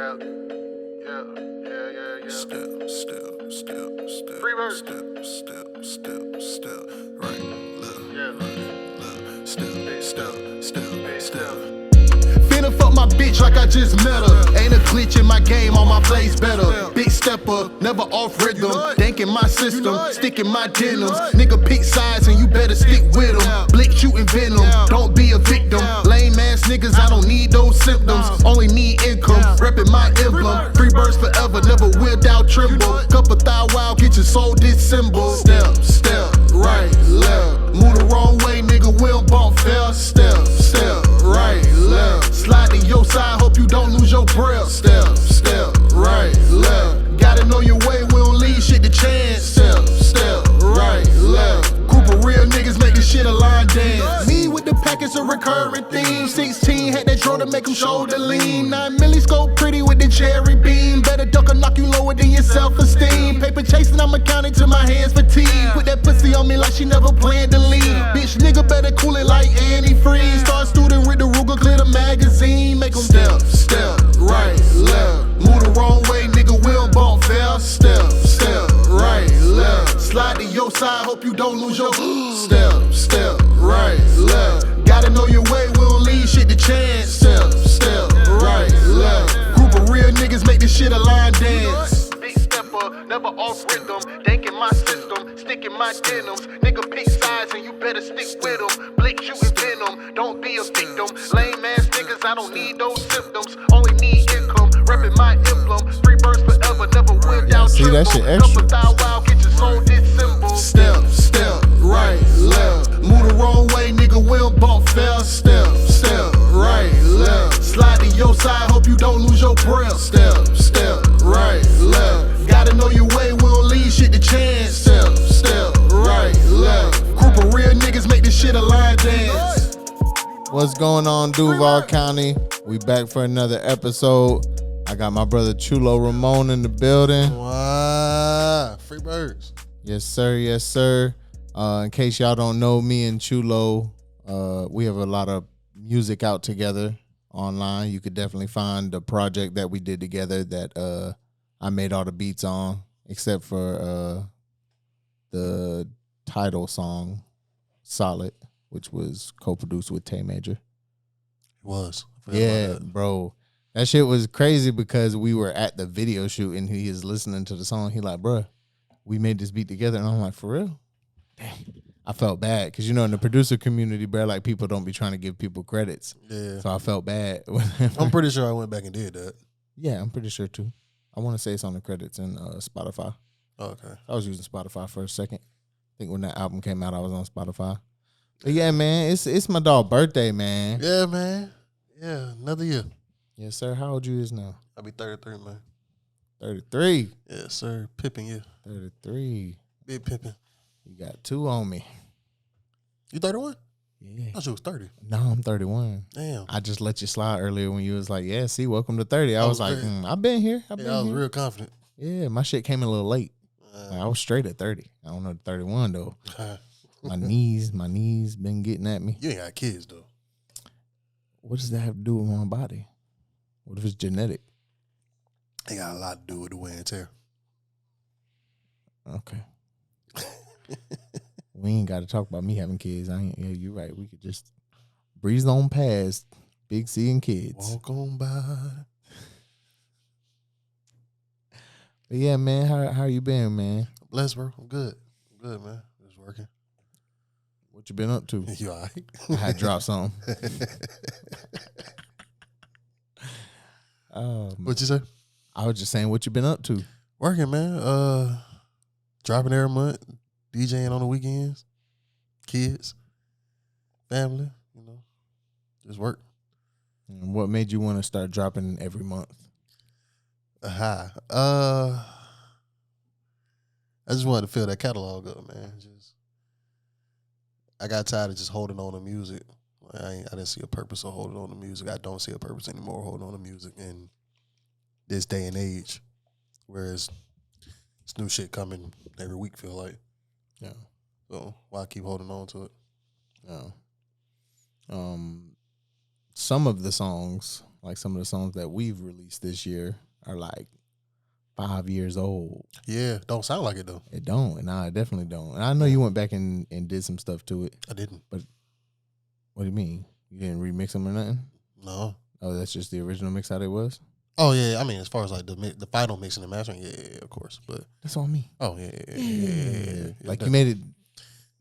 Yeah. Step. Free verse. Step. Right, look. Yeah. Step. Finna fuck my bitch like I just met her. Ain't a glitch in my game, all my plays better. Big stepper, never off rhythm. Thinking my system, sticking my denims. Nigga pick sides and you better stick with them. Blick shooting venom, don't be a victim. Lame ass niggas, I don't need those symptoms. Only need income, reppin' my emblem. Free birds forever, never will doubt tremble. Couple thou wow, get your soul dissembled. Step, right, left. Move the wrong way, nigga, will bump fair. Step, right, left. Slide to your side, hope you don't lose your breath. Step, right, left. Gotta know your way, we don't leave shit to chance. Step, right, left. Group of real niggas make this shit a line dance. Me with the packets of recurring themes. 16 had that draw to make them shoulder lean. 9 milli scope pretty with the cherry beam. Better duck or knock you lower than your self-esteem. Paper chasing, I'ma count it till my hands fatigue. Put that pussy on me like she never planned to leave. Bitch, nigga better cool it like antifreeze. Start student with the Ruger, clear the magazine. Make them step, right, left. Move the wrong way, nigga, will bump fair. Step, right, left. Slide to your side, hope you don't lose your step, right, left. Gotta know your way, we don't leave shit to chance. Step, right, left. Group of real niggas make this shit a line dance. Big stepper, never off rhythm. Thinking my system, sticking my denims. Nigga pick sides and you better stick with them. Blick shooting venom, don't be a victim. Lame ass niggas, I don't need those symptoms. Only need income, reppin' my emblem. Free birds forever, never will doubt See, that shit extra. Couple thou wow, get your soul dissembled. Step, right, left. Move the wrong way, nigga, will bump fair. Step, right, left. Slide to your side, hope you don't lose your breath. Step, right, left. Gotta know your way, we don't leave shit to chance. Step, right, left. Group of real niggas make this shit a line dance. What's going on, Duval County? We back for another episode. I got my brother Chulo Ramon in the building. Wow. Free birds. Yes, sir. In case y'all don't know, me and Chulo, we have a lot of music out together online. You could definitely find the project that we did together that I made all the beats on, except for the title song, Solid, which was co-produced with Tay Major. It was. Yeah, bro. That shit was crazy because we were at the video shoot and he is listening to the song. He like, bruh, we made this beat together. And I'm like, for real? Dang. I felt bad because, in the producer community, bro, like people don't be trying to give people credits. Yeah. So I felt bad. I'm pretty sure I went back and did that. Yeah, I'm pretty sure too. I want to say it's on the credits in Spotify. Okay. I was using Spotify for a second. I think when that album came out, I was on Spotify. But yeah, man, it's my dog's birthday, man. Yeah, man. Yeah, another year. Yes, sir. How old you is now? I'll be 33, man. 33. Yes, sir. Pippin' you. 33. Big pippin'. You got two on me. You 31? Yeah. I thought you was 30. No, I'm 31. Damn. I just let you slide earlier when you was like, yeah, see, welcome to 30. I was like, I've been here. I was real confident. Yeah, my shit came a little late. I was straight at 30. I don't know 31, though. my knees been getting at me. You ain't got kids, though. What does that have to do with my body? What if it's genetic? It got a lot to do with the wear and tear. Okay. We ain't got to talk about me having kids. Yeah, you're right. We could just breeze on past Big C and kids. Walk on by. But yeah, man, how you been, man? Blessed, bro. I'm good. Man. Just working. What you been up to? You all right? I had dropped something. What you say? I was just saying, what you been up to? Working, man. Dropping every month, DJing on the weekends, kids, family, just work. And what made you want to start dropping every month? I just wanted to fill that catalog up, man. I got tired of just holding on to music. I didn't see a purpose of holding on to music. I don't see a purpose anymore holding on to music in this day and age. Whereas it's new shit coming every week, feel like. Yeah. So why keep holding on to it? Yeah. Some of the songs like some of the songs that we've released this year are like 5 years old. Yeah, don't sound like it though. It don't. Nah, it definitely don't. And I know you went back and did some stuff to it. I didn't. But what do you mean? You didn't remix them or nothing? No. Oh, that's just the original mix how it was? Oh yeah, I mean as far as like the final mixing and mastering, yeah, of course. But that's on me. Oh yeah. Like you made it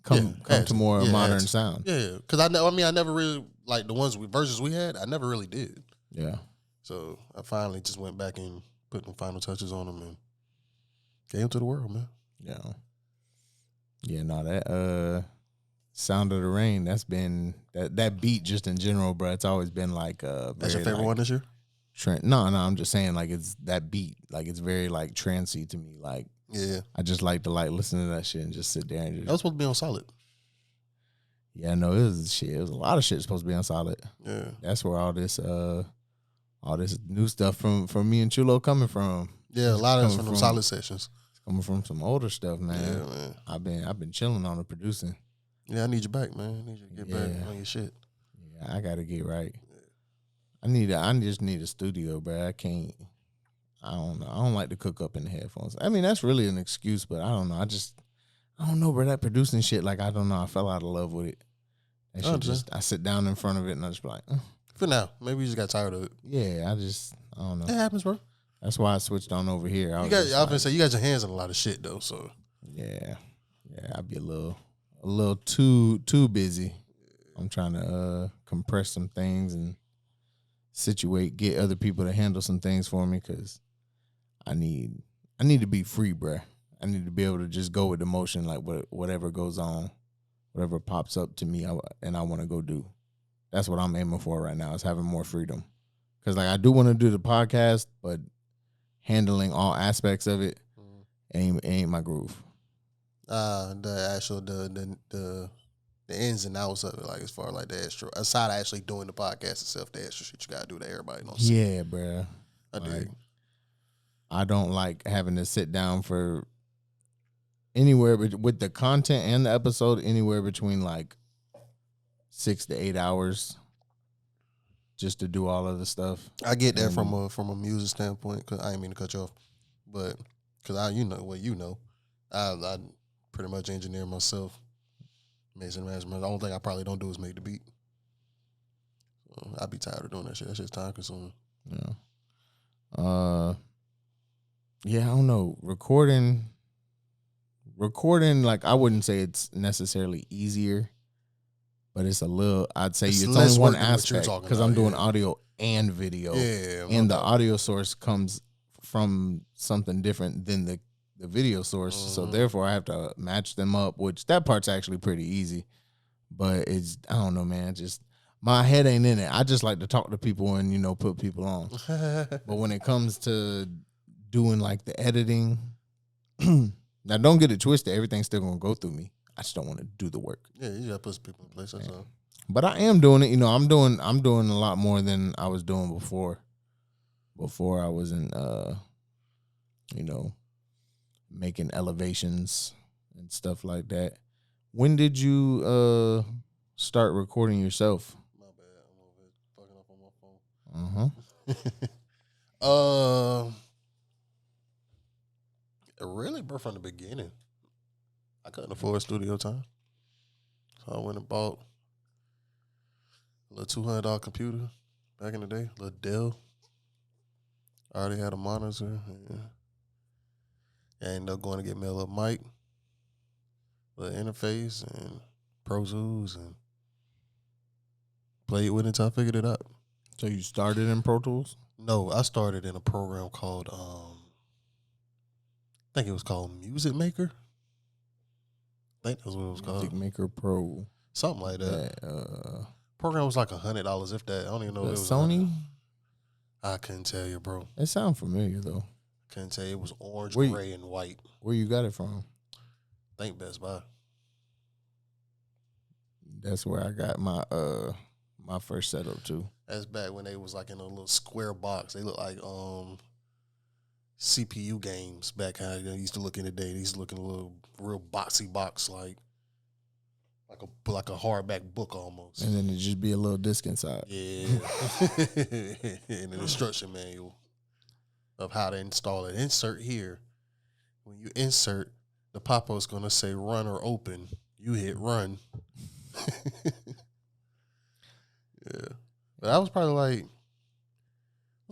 come to more modern sound. Yeah, because I never really like the versions we had. I never really did. Yeah. So I finally just went back and put the final touches on them and gave them to the world, man. Yeah. Yeah. No, that Sound of the Rain. That's been that beat just in general, bro. It's always been like that's your favorite one this year. No, I'm just saying like it's that beat, like it's very like trancey to me. Like yeah, I just like to like listen to that shit and just sit there and just. That was supposed to be on Solid. Yeah, no, it was shit. It was a lot of shit supposed to be on Solid. Yeah, that's where all this new stuff from me and Chulo coming from. Yeah, a lot of it's from Solid sessions. It's coming from some older stuff, man. Yeah, man. I've been chilling on the producing. Yeah, I need you back, man. I need you to get back on your shit. Yeah, I gotta get right. I just need a studio, bro. I don't know. I don't like to cook up in the headphones. I mean, that's really an excuse, but I don't know. I don't know, bro. That producing shit, like, I don't know. I fell out of love with it. That shit I sit down in front of it and I just be like, For now. Maybe you just got tired of it. Yeah, I don't know. It happens, bro. That's why I switched on over here. I was gonna say, you got your hands on a lot of shit, though, so. Yeah. Yeah, I'd be a little too busy. I'm trying to compress some things and get other people to handle some things for me because I need to be free, bruh. I need to be able to just go with the motion, like whatever goes on, whatever pops up to me, and I want to go do. That's what I'm aiming for right now, is having more freedom. Because like I do want to do the podcast, but handling all aspects of it ain't my groove. The ins and outs of it, like as far as like the extra, aside of actually doing the podcast itself, the extra shit you gotta do that everybody knows. Yeah, bruh. I dig. I don't like having to sit down for anywhere with the content and the episode anywhere between like 6 to 8 hours just to do all of the stuff. I get that from a music standpoint. Cause I ain't mean to cut you off, but because I pretty much engineer myself. Mixing management. The only thing I probably don't do is make the beat. So I'd be tired of doing that shit. That shit's time consuming. Yeah. Yeah, I don't know. Recording, like I wouldn't say it's necessarily easier, but it's a little. I'd say it's only one aspect because I'm doing audio and video. Yeah, and the audio source comes from something different than the video source, so therefore I have to match them up, which that part's actually pretty easy. But it's, I don't know, man. Just my head ain't in it. I just like to talk to people and put people on. But when it comes to doing like the editing, now don't get it twisted. Everything's still gonna go through me. I just don't want to do the work. Yeah, you gotta put some people in place. That's all. But I am doing it. I'm doing a lot more than I was doing before. Before I was in, making elevations and stuff like that. When did you start recording yourself? My bad. I'm over here fucking up on my phone. Really, bro, from the beginning. I couldn't afford studio time. So I went and bought a little $200 computer back in the day, a little Dell. I already had a monitor. Yeah. I ended up going to get me a little mic, a little interface, and Pro Tools, and played with it until I figured it out. So you started in Pro Tools? No, I started in a program called, I think it was called Music Maker. I think that's what it was called. Music Maker Pro. Something like that. Program was like $100, if that. I don't even know if it was Sony? I couldn't tell you, bro. It sounds familiar, though. Couldn't tell you. It was orange, gray, and white. Where you got it from? I think Best Buy. That's where I got my my first setup, too. That's back when they was like in a little square box. They look like CPU games back how they used to look in the day. They used to look in a little real boxy box like like a hardback book almost. And then it just be a little disc inside. Yeah. And an instruction manual of how to install it. Insert here. When you insert, the pop-up is going to say run or open. You hit run. Yeah. But I was probably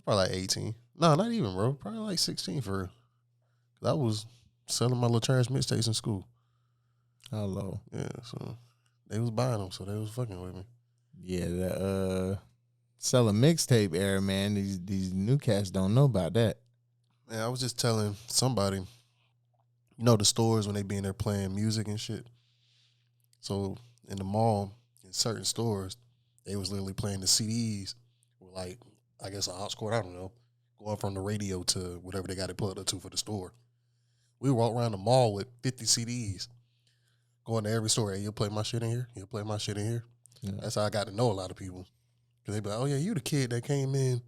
like 18. No, not even, bro. Probably like 16 for real. 'Cause I was selling my little trash mixtapes in school. How low? Yeah, so they was buying them, so they was fucking with me. Yeah, the selling mixtape era, man. These new cats don't know about that. Man, I was just telling somebody, you know, the stores when they be in there playing music and shit. So in the mall, in certain stores, they was literally playing the CDs with like, I guess an aux cord, I don't know, going from the radio to whatever they got it plugged up to for the store. We walk around the mall with 50 CDs, going to every store. Hey, you'll play my shit in here? You'll play my shit in here? Yeah. That's how I got to know a lot of people. Because they be like, oh, yeah, you the kid that came in,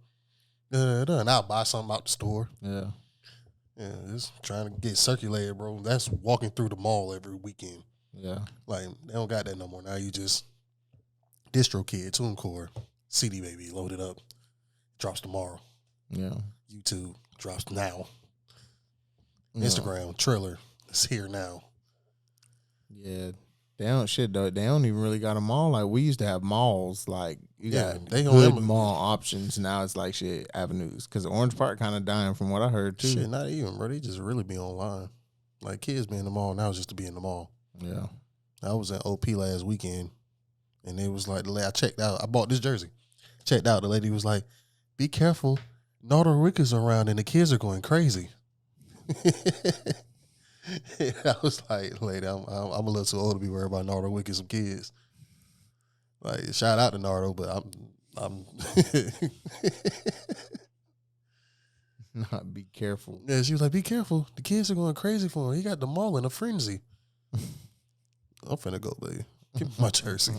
and I'll buy something out the store. Yeah. Yeah, just trying to get circulated, bro. That's walking through the mall every weekend. Yeah. Like, they don't got that no more. Now you just DistroKid, TuneCore, CD Baby, load it up. Drops tomorrow. Yeah. YouTube drops now. Instagram, Triller, it's here now. Yeah. They don't though. They don't even really got them all. Like we used to have malls. Like you got good mall options. Now it's like shit avenues. Because Orange Park kind of dying from what I heard too. Shit, not even, bro. They just really be online. Like kids be in the mall now just to be in the mall. Yeah. I was at OP last weekend, and it was like I checked out. I bought this jersey. Checked out. The lady was like, "Be careful, Nardo Rick is around, and the kids are going crazy." I was like, lady, I'm a little too old to be worried about Nardo Wick and some kids. Like, shout out to Nardo, but I'm not be careful. Yeah, she was like, be careful. The kids are going crazy for him. He got the mall in a frenzy. I'm finna go, baby. Give me my jersey.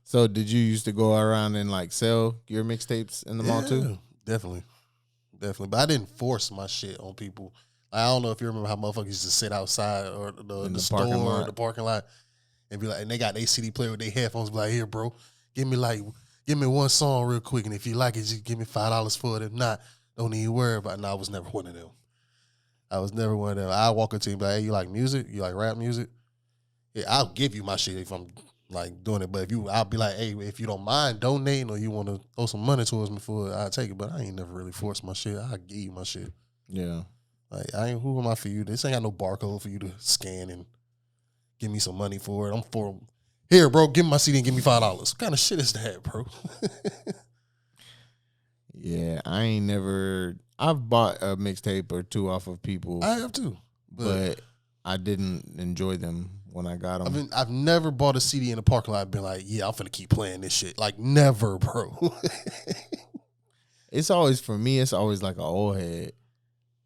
So did you used to go around and like sell your mixtapes in the mall too? Definitely. But I didn't force my shit on people. I don't know if you remember how motherfuckers used to sit outside or the store or the parking lot and be like, and they got their CD player with their headphones, be like, here, bro, give me one song real quick, and if you like it, just give me $5 for it. If not, don't even worry about it. No, I was never one of them. I walk up to you and be like, hey, you like music? You like rap music? Yeah, I'll give you my shit if I'm like doing it. But I'll be like, hey, if you don't mind donating or you want to throw some money towards me for it, I'll take it. But I ain't never really forced my shit. I'll give you my shit. Yeah. Like, who am I for you? This ain't got no barcode for you to scan and give me some money for it. I'm for, here, bro, give me my CD and give me $5. What kind of shit is that, bro? Yeah, I've bought a mixtape or two off of people. I have too. But I didn't enjoy them when I got them. I've never bought a CD in the parking lot and been like, yeah, I'm finna keep playing this shit. Like, never, bro. It's always, for me, it's always like an old head.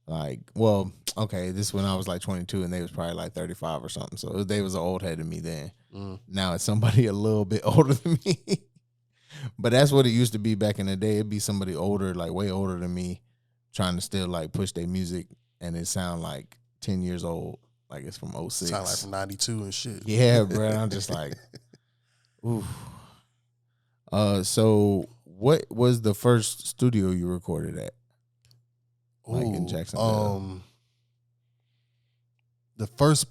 Like, well, okay, this when I was like 22 and they was probably like 35 or something. So they was an old head to me then. Now it's somebody a little bit older than me. But that's what it used to be back in the day. It'd be somebody older, like way older than me, trying to still like push their music and it sound like 10 years old. Like it's from 06. Sound like from 92 and shit. Yeah, bro. I'm just like, ooh. So what was the first studio you recorded at? Like in Jacksonville. The first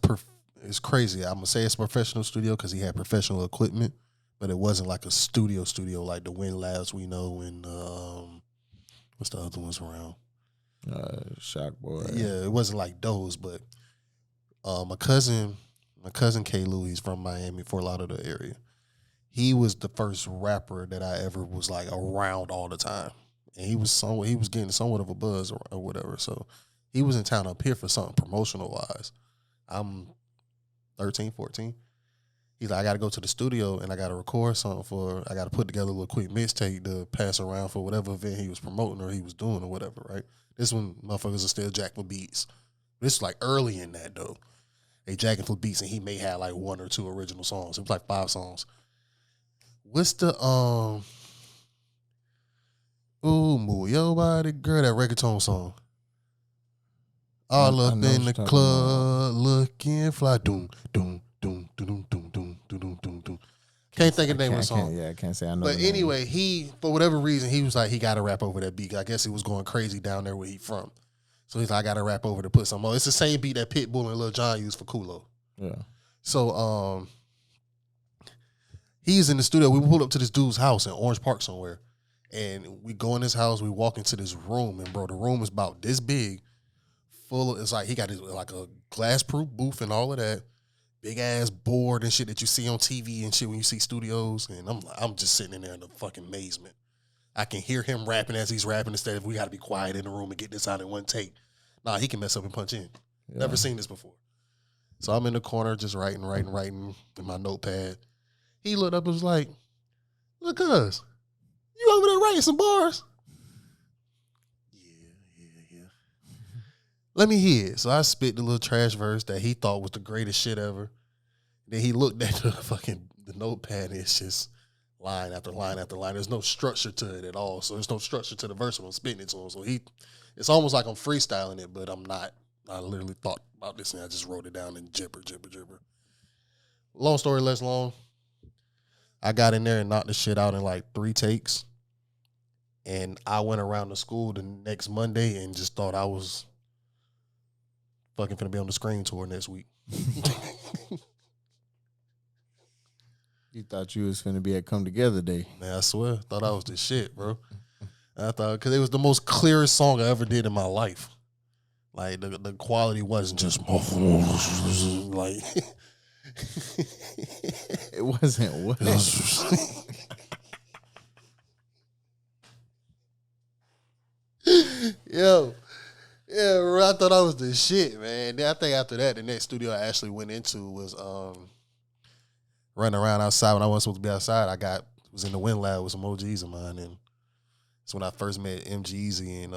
is crazy. I'm gonna say it's a professional studio because he had professional equipment, but it wasn't like a studio like the Wind Labs we know and what's the other ones around? Shock Boy. Yeah, it wasn't like those, but my cousin K. Lou, he's from Miami, Fort Lauderdale area. He was the first rapper that I ever was like around all the time. And he was getting somewhat of a buzz or whatever. So he was in town up here for something promotional wise. I'm 13, 14. He's like, I got to go to the studio and I got to record something I got to put together a little quick mixtape to pass around for whatever event he was promoting or he was doing or whatever, right? This one, motherfuckers are still jacking for beats. This is like early in that though. They jacking for beats and he may have like one or two original songs. It was like 5 songs. What's the ooh, move your body, girl, that reggaeton song. All up in the club, looking fly, doom, doom, doom, doom, doom, doom, doom, doom, doom. Can't think of the name of the song. I can't say I know. But the name. anyway, he, for whatever reason, he was like, he got to rap over that beat. I guess it was going crazy down there where he from. So he's like, I got to rap over to put some on. It's the same beat that Pitbull and Lil Jon used for Chulo. Yeah. So he's in the studio. We pulled up to this dude's house in Orange Park somewhere. And we go in his house. We walk into this room. And, bro, the room is about this big. Full of, it's like he got his, like a glass-proof booth and all of that. Big ass board and shit that you see on TV and shit when you see studios. And I'm just sitting in there in the fucking amazement. I can hear him rapping as he's rapping instead of we got to be quiet in the room and get this out in one take. Nah, he can mess up and punch in. Yeah. Never seen this before. So I'm in the corner just writing in my notepad. He looked up and was like, look, cuz, you over there writing some bars? Yeah. Let me hear it. So I spit the little trash verse that he thought was the greatest shit ever. Then he looked at the notepad and it's just line after line after line. There's no structure to it at all. So there's no structure to the verse when I'm spitting it to him. So it's almost like I'm freestyling it, but I'm not. I literally thought about this and I just wrote it down and gibber. Long story less long. I got in there and knocked the shit out in like 3 takes. And I went around the school the next Monday and just thought I was fucking finna be on the screen tour next week. You thought you was finna be at Come Together Day. Man, I swear, thought I was the shit, bro. I thought, because it was the most clearest song I ever did in my life. Like, the quality wasn't just like... It wasn't what? Yo. Yeah, bro, I thought I was the shit, man. Then I think after that, the next studio I actually went into was running around outside. When I wasn't supposed to be outside, was in the Wind Lab with some OGs of mine, and it's when I first met MGeezy, and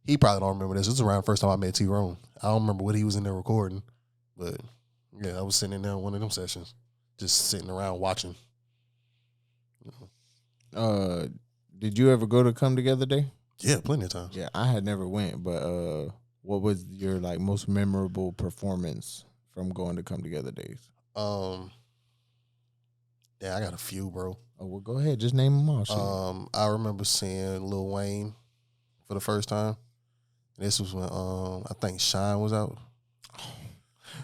he probably don't remember this. This was around the first time I met T-Rone. I don't remember what he was in there recording, but yeah, I was sitting in there in one of them sessions, just sitting around watching. Did you ever go to Come Together Day? Yeah, plenty of times. Yeah, I had never went, but what was your like most memorable performance from going to Come Together Days? Yeah, I got a few, bro. Oh, well, go ahead, just name them all. Shit. I remember seeing Lil Wayne for the first time. This was when I think Shine was out.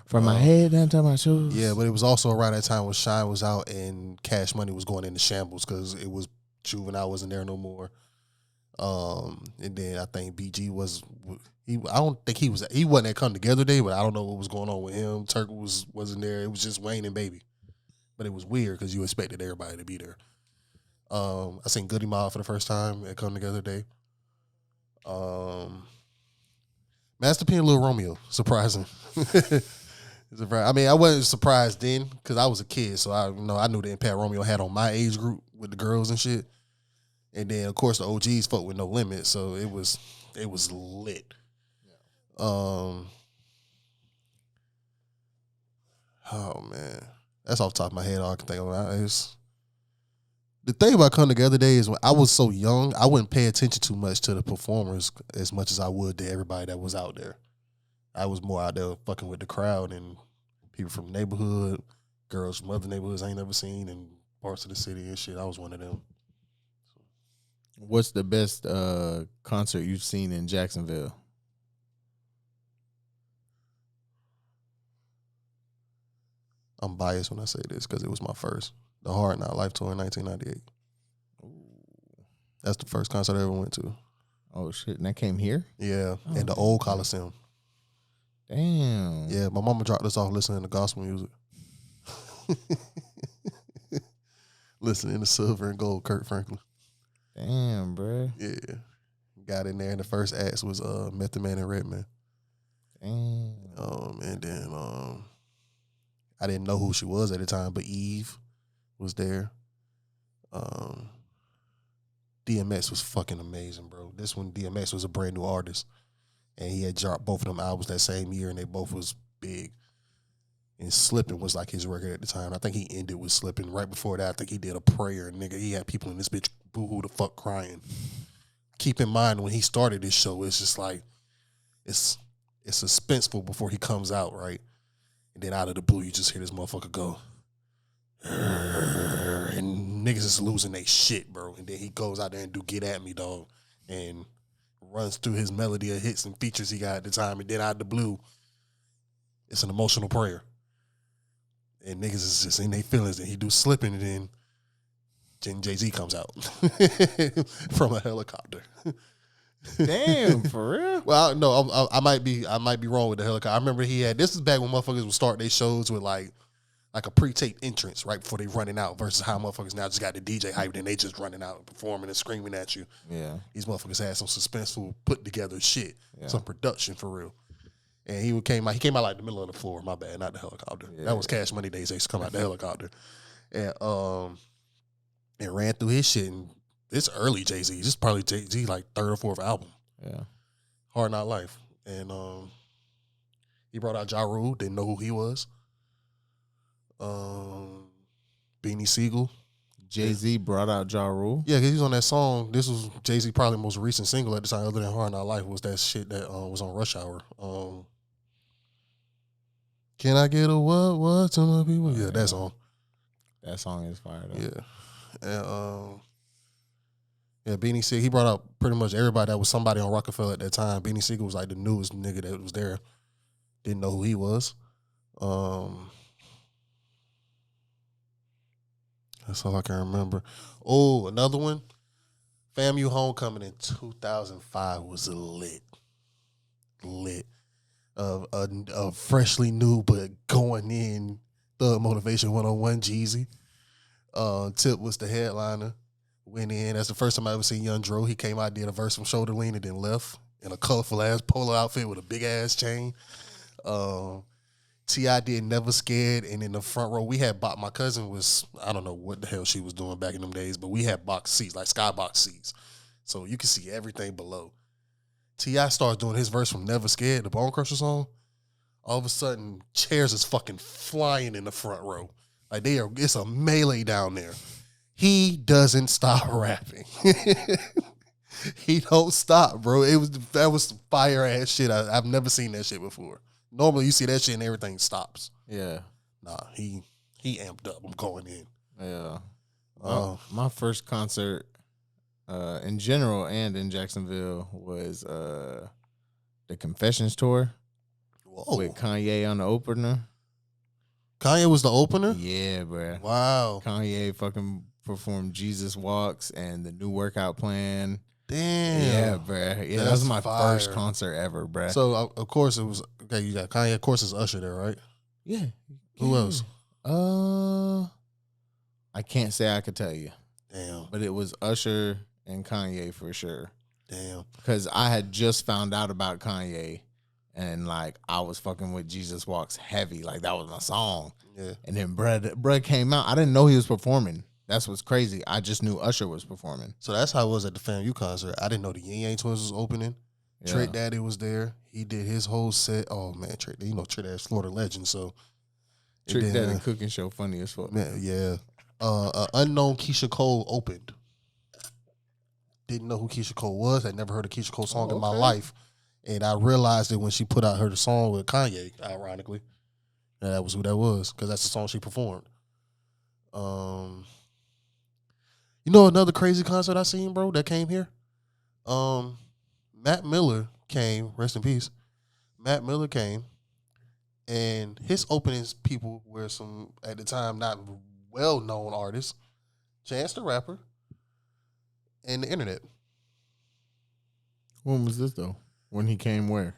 From my head down to my shoes. Yeah, but it was also around that time when Shine was out and Cash Money was going into shambles because it was Juvenile wasn't there no more. And then I think BG I don't think he wasn't at Come Together Day, but I don't know what was going on with him. Turk wasn't there. It was just Wayne and Baby. But it was weird because you expected everybody to be there. I seen Goody Mob for the first time at Come Together Day. Master P and Lil Romeo, surprising. I mean, I wasn't surprised then because I was a kid, so I knew the impact Romeo had on my age group with the girls and shit. And then of course the OGs fuck with No Limit, so it was lit. Yeah. Oh man, that's off the top of my head. All I can think about is the thing about Come Together Day is when I was so young, I wouldn't pay attention too much to the performers as much as I would to everybody that was out there. I was more out there fucking with the crowd and people from the neighborhood, girls from other neighborhoods I ain't never seen, and parts of the city and shit. I was one of them. What's the best concert you've seen in Jacksonville? I'm biased when I say this because it was my first. The Hard Knock Life Tour in 1998. Ooh. That's the first concert I ever went to. Oh, shit. And that came here? Yeah, in the old Coliseum. Damn. Yeah, my mama dropped us off listening to gospel music. Listening to Silver and Gold, Kirk Franklin. Damn, bro. Yeah. Got in there and the first acts was Method Man and Redman. Damn. And then I didn't know who she was at the time, but Eve was there. DMX was fucking amazing, bro. This one, DMX was a brand new artist. And he had dropped both of them albums that same year, and they both was big. And Slippin' was like his record at the time. I think he ended with Slippin'. Right before that, I think he did a prayer. Nigga, he had people in this bitch boo-hoo the fuck crying. Keep in mind, when he started this show, it's just like, it's suspenseful before he comes out, right? And then out of the blue, you just hear this motherfucker go. And niggas is losing their shit, bro. And then he goes out there and do Get At Me, dog. And runs through his melody of hits and features he got at the time. And then out of the blue, it's an emotional prayer. And niggas is just in their feelings. And he do Slipping, and then Jay-Z comes out from a helicopter. Damn, for real? Well, no, I might be wrong with the helicopter. I remember he had, this is back when motherfuckers would start their shows with like a pre-taped entrance right before they running out versus how motherfuckers now just got the DJ hyped and they just running out and performing and screaming at you. Yeah. These motherfuckers had some suspenseful put together shit, Yeah. some production for real. And he came out like the middle of the floor, my bad, not the helicopter. Yeah. That was Cash Money days, they used to come out the helicopter. And ran through his shit, and it's early Jay-Z. This is probably Jay-Z like third or fourth album. Yeah. Hard Not Life. And he brought out Ja Rule, didn't know who he was. Beanie Siegel. Jay-Z brought out Ja Rule. Yeah, because he was on that song. This was Jay-Z probably most recent single at the time, other than Hard Not Life, was that shit that was on Rush Hour. Can I get a what to my people? Yeah, that song. That song is fire though. Yeah. And Beanie Siegel, he brought out pretty much everybody that was somebody on Rockefeller at that time. Beanie Siegel was like the newest nigga that was there. Didn't know who he was. That's all I can remember. Oh, another one. FAMU Homecoming in 2005 was lit. A freshly new but going in Thug Motivation 101 Jeezy. Tip was the headliner. Went in. That's the first time I ever seen Young Dro. He came out, did a verse from Shoulder Lean, and then left in a colorful ass polo outfit with a big ass chain. T.I. did Never Scared, and in the front row, we had my cousin was, I don't know what the hell she was doing back in them days, but we had box seats, like skybox seats. So you could see everything below. T.I. starts doing his verse from Never Scared, the Bone Crusher song. All of a sudden, chairs is fucking flying in the front row. Like it's a melee down there. He doesn't stop rapping. He don't stop, bro. That was fire ass shit. I've never seen that shit before. Normally you see that shit and everything stops. Yeah. Nah, he amped up. I'm going in. Yeah. My first concert in general and in Jacksonville was the Confessions tour. Whoa. With Kanye on the opener. Kanye was the opener? Yeah, bro. Wow. Kanye fucking performed Jesus Walks and the new workout plan. Damn. Yeah, bro. Yeah, that was my first concert ever, bro. So, of course, it was, okay, you got Kanye. Of course, it's Usher there, right? Yeah. Who else? I can't say I could tell you. Damn. But it was Usher and Kanye for sure. Damn. Because I had just found out about Kanye. And, like, I was fucking with Jesus Walks heavy. Like, that was my song. Yeah. And then Brud came out. I didn't know he was performing. That's what's crazy. I just knew Usher was performing. So that's how it was at the FAMU concert. I didn't know the Yin Yang Twins was opening. Yeah. Trick Daddy was there. He did his whole set. Oh, man, Trick Daddy's Florida legend. So Trick Daddy cooking show funny as fuck. Man, yeah. Unknown Keisha Cole opened. Didn't know who Keisha Cole was. I'd never heard a Keisha Cole song in my life. And I realized it when she put out her song with Kanye, ironically. And that was who that was, because that's the song she performed. You know another crazy concert I seen, bro, that came here? Matt Miller came, rest in peace. Matt Miller came, and his openings people were some, at the time, not well-known artists. Chance the Rapper and the Internet. When was this, though? When he came where?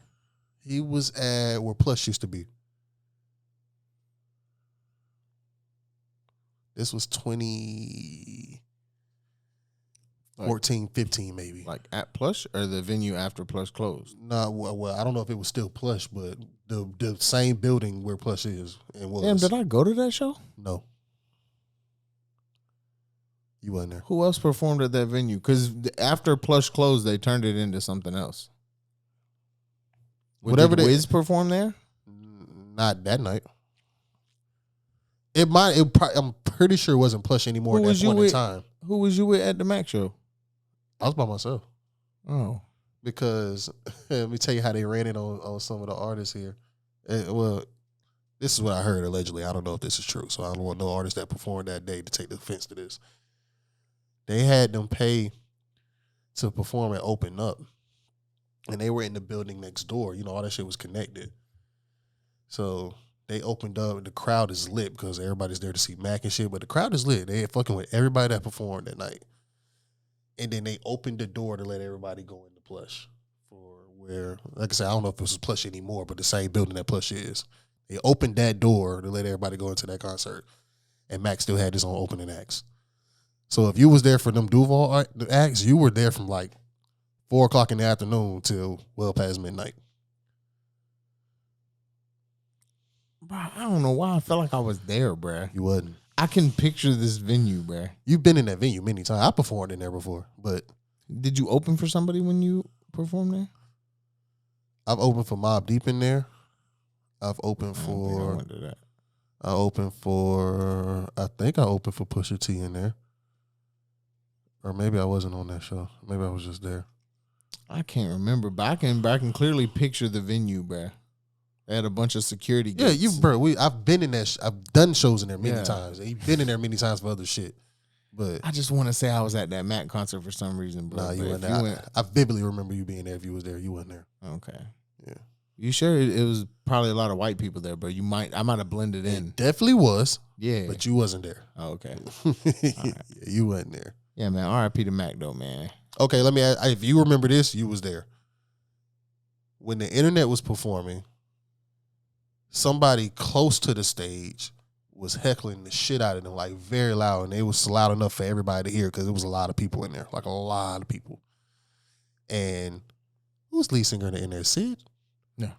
He was at where Plush used to be. This was 2014, 15 maybe. Like at Plush or the venue after Plush closed? No, well, I don't know if it was still Plush, but the same building where Plush is and was. Damn, did I go to that show? No. You wasn't there. Who else performed at that venue? Because after Plush closed, they turned it into something else. Whatever did Wiz perform there? Not that night. I'm pretty sure it wasn't Plush anymore at that point in time. Who was you with at the Mac show? I was by myself. Oh. Because let me tell you how they ran it on some of the artists here. Well, This is what I heard allegedly. I don't know if this is true, so I don't want no artist that performed that day to take offense to this. They had them pay to perform and open up, and they were in the building next door. You know, all that shit was connected. So they opened up, and the crowd is lit because everybody's there to see Mac and shit, but the crowd is lit. They had fucking with everybody that performed that night. And then they opened the door to let everybody go into Plush for where, like I said, I don't know if this is Plush anymore, but the same building that Plush is. They opened that door to let everybody go into that concert, and Mac still had his own opening acts. So if you was there for them Duval acts, you were there from like 4 o'clock in the afternoon till well past midnight. Bro, I don't know why I felt like I was there, bro. You wasn't. I can picture this venue, bro. You've been in that venue many times. I performed in there before, but Did you open for somebody when you performed there? I've opened for Mobb Deep in there. I've opened I don't think I for. went to that. I think I opened for Pusha T in there. Or maybe I wasn't on that show. Maybe I was just there. I can't remember, but I can clearly picture the venue, bro. They had a bunch of security Yeah, gates. I've been in that. I've done shows in there many Yeah. times. You've been in there many times for other shit. But I just want to say I was at that Mac concert for some reason, bro. nah, you But weren't if there. I vividly remember you being there. If you was there, you wasn't there. Okay. Yeah. You sure it was probably a lot of white people there, bro? I might have blended in. It definitely was, Yeah. but you wasn't there. Oh, okay. Yeah, you wasn't there. Yeah, man. R.I.P. to Mac though, man. Okay, let me ask, if you remember this, you was there. When the internet was performing, somebody close to the stage was heckling the shit out of them, like very loud, and it was loud enough for everybody to hear because there was a lot of people in there, like a lot of people. And who was lead singer in there? Sid? Yeah.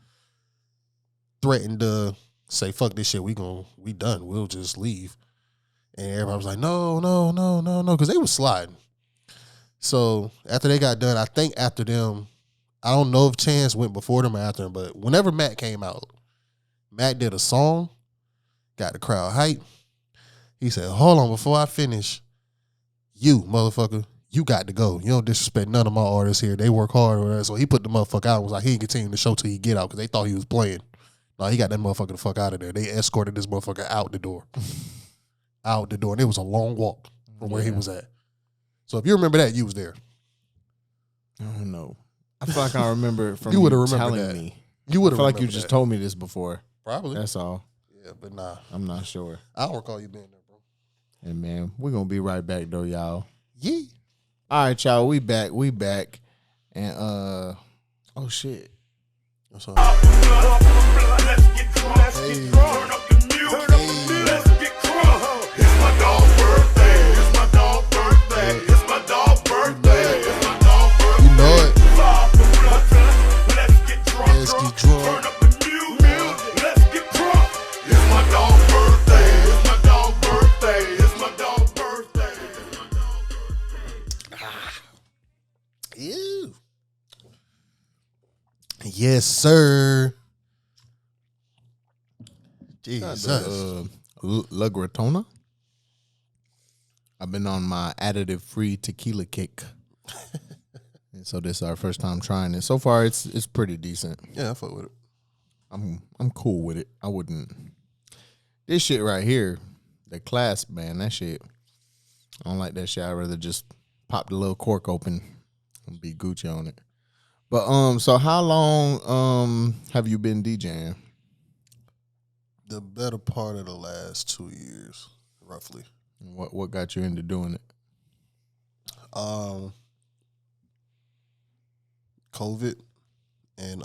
Threatened to say, fuck this shit, we done, we'll just leave. And everybody was like, no, because they was sliding. So after they got done, I think after them, I don't know if Chance went before them or after them, but whenever Mac came out, Mac did a song, got the crowd hype. He said, hold on, before I finish, you, motherfucker, you got to go. You don't disrespect none of my artists here. They work hard or whatever. So he put the motherfucker out and was like, he ain't continue the show till he get out because they thought he was playing. No, he got that motherfucker the fuck out of there. They escorted this motherfucker out the door. Out the door. And it was a long walk from where he was at. So if you remember that, you was there. I don't know. I feel like I remember it from You you would've remembered telling that. me. You would I have feel like you just told me this before. Probably. That's all. Yeah, but nah. I'm not sure. I don't recall you being there, bro. And man, we're gonna be right back though, y'all. Yeah. All right, y'all. We back. And oh shit. What's up? Let's get drunk. Turn up the music. Let's get drunk. It's my dog's birthday. It's my dog's birthday. It's my dog's birthday. It's my dog's birthday. You know it. Let's get drunk. Let's get drunk. Turn up the music. Let's get drunk. It's my dog's birthday. It's my dog's birthday. It's my dog's birthday. It's my dog's birthday. Ew. Yes, sir. Jesus. La Gratona. I've been on my additive-free tequila kick. And so this is our first time trying it. So far, it's pretty decent. Yeah, I fuck with it. I'm cool with it. I wouldn't. This shit right here, the clasp, man, that shit. I don't like that shit. I'd rather just pop the little cork open and be Gucci on it. But so how long have you been DJing? The better part of the last 2 years, roughly. What got you into doing it? COVID and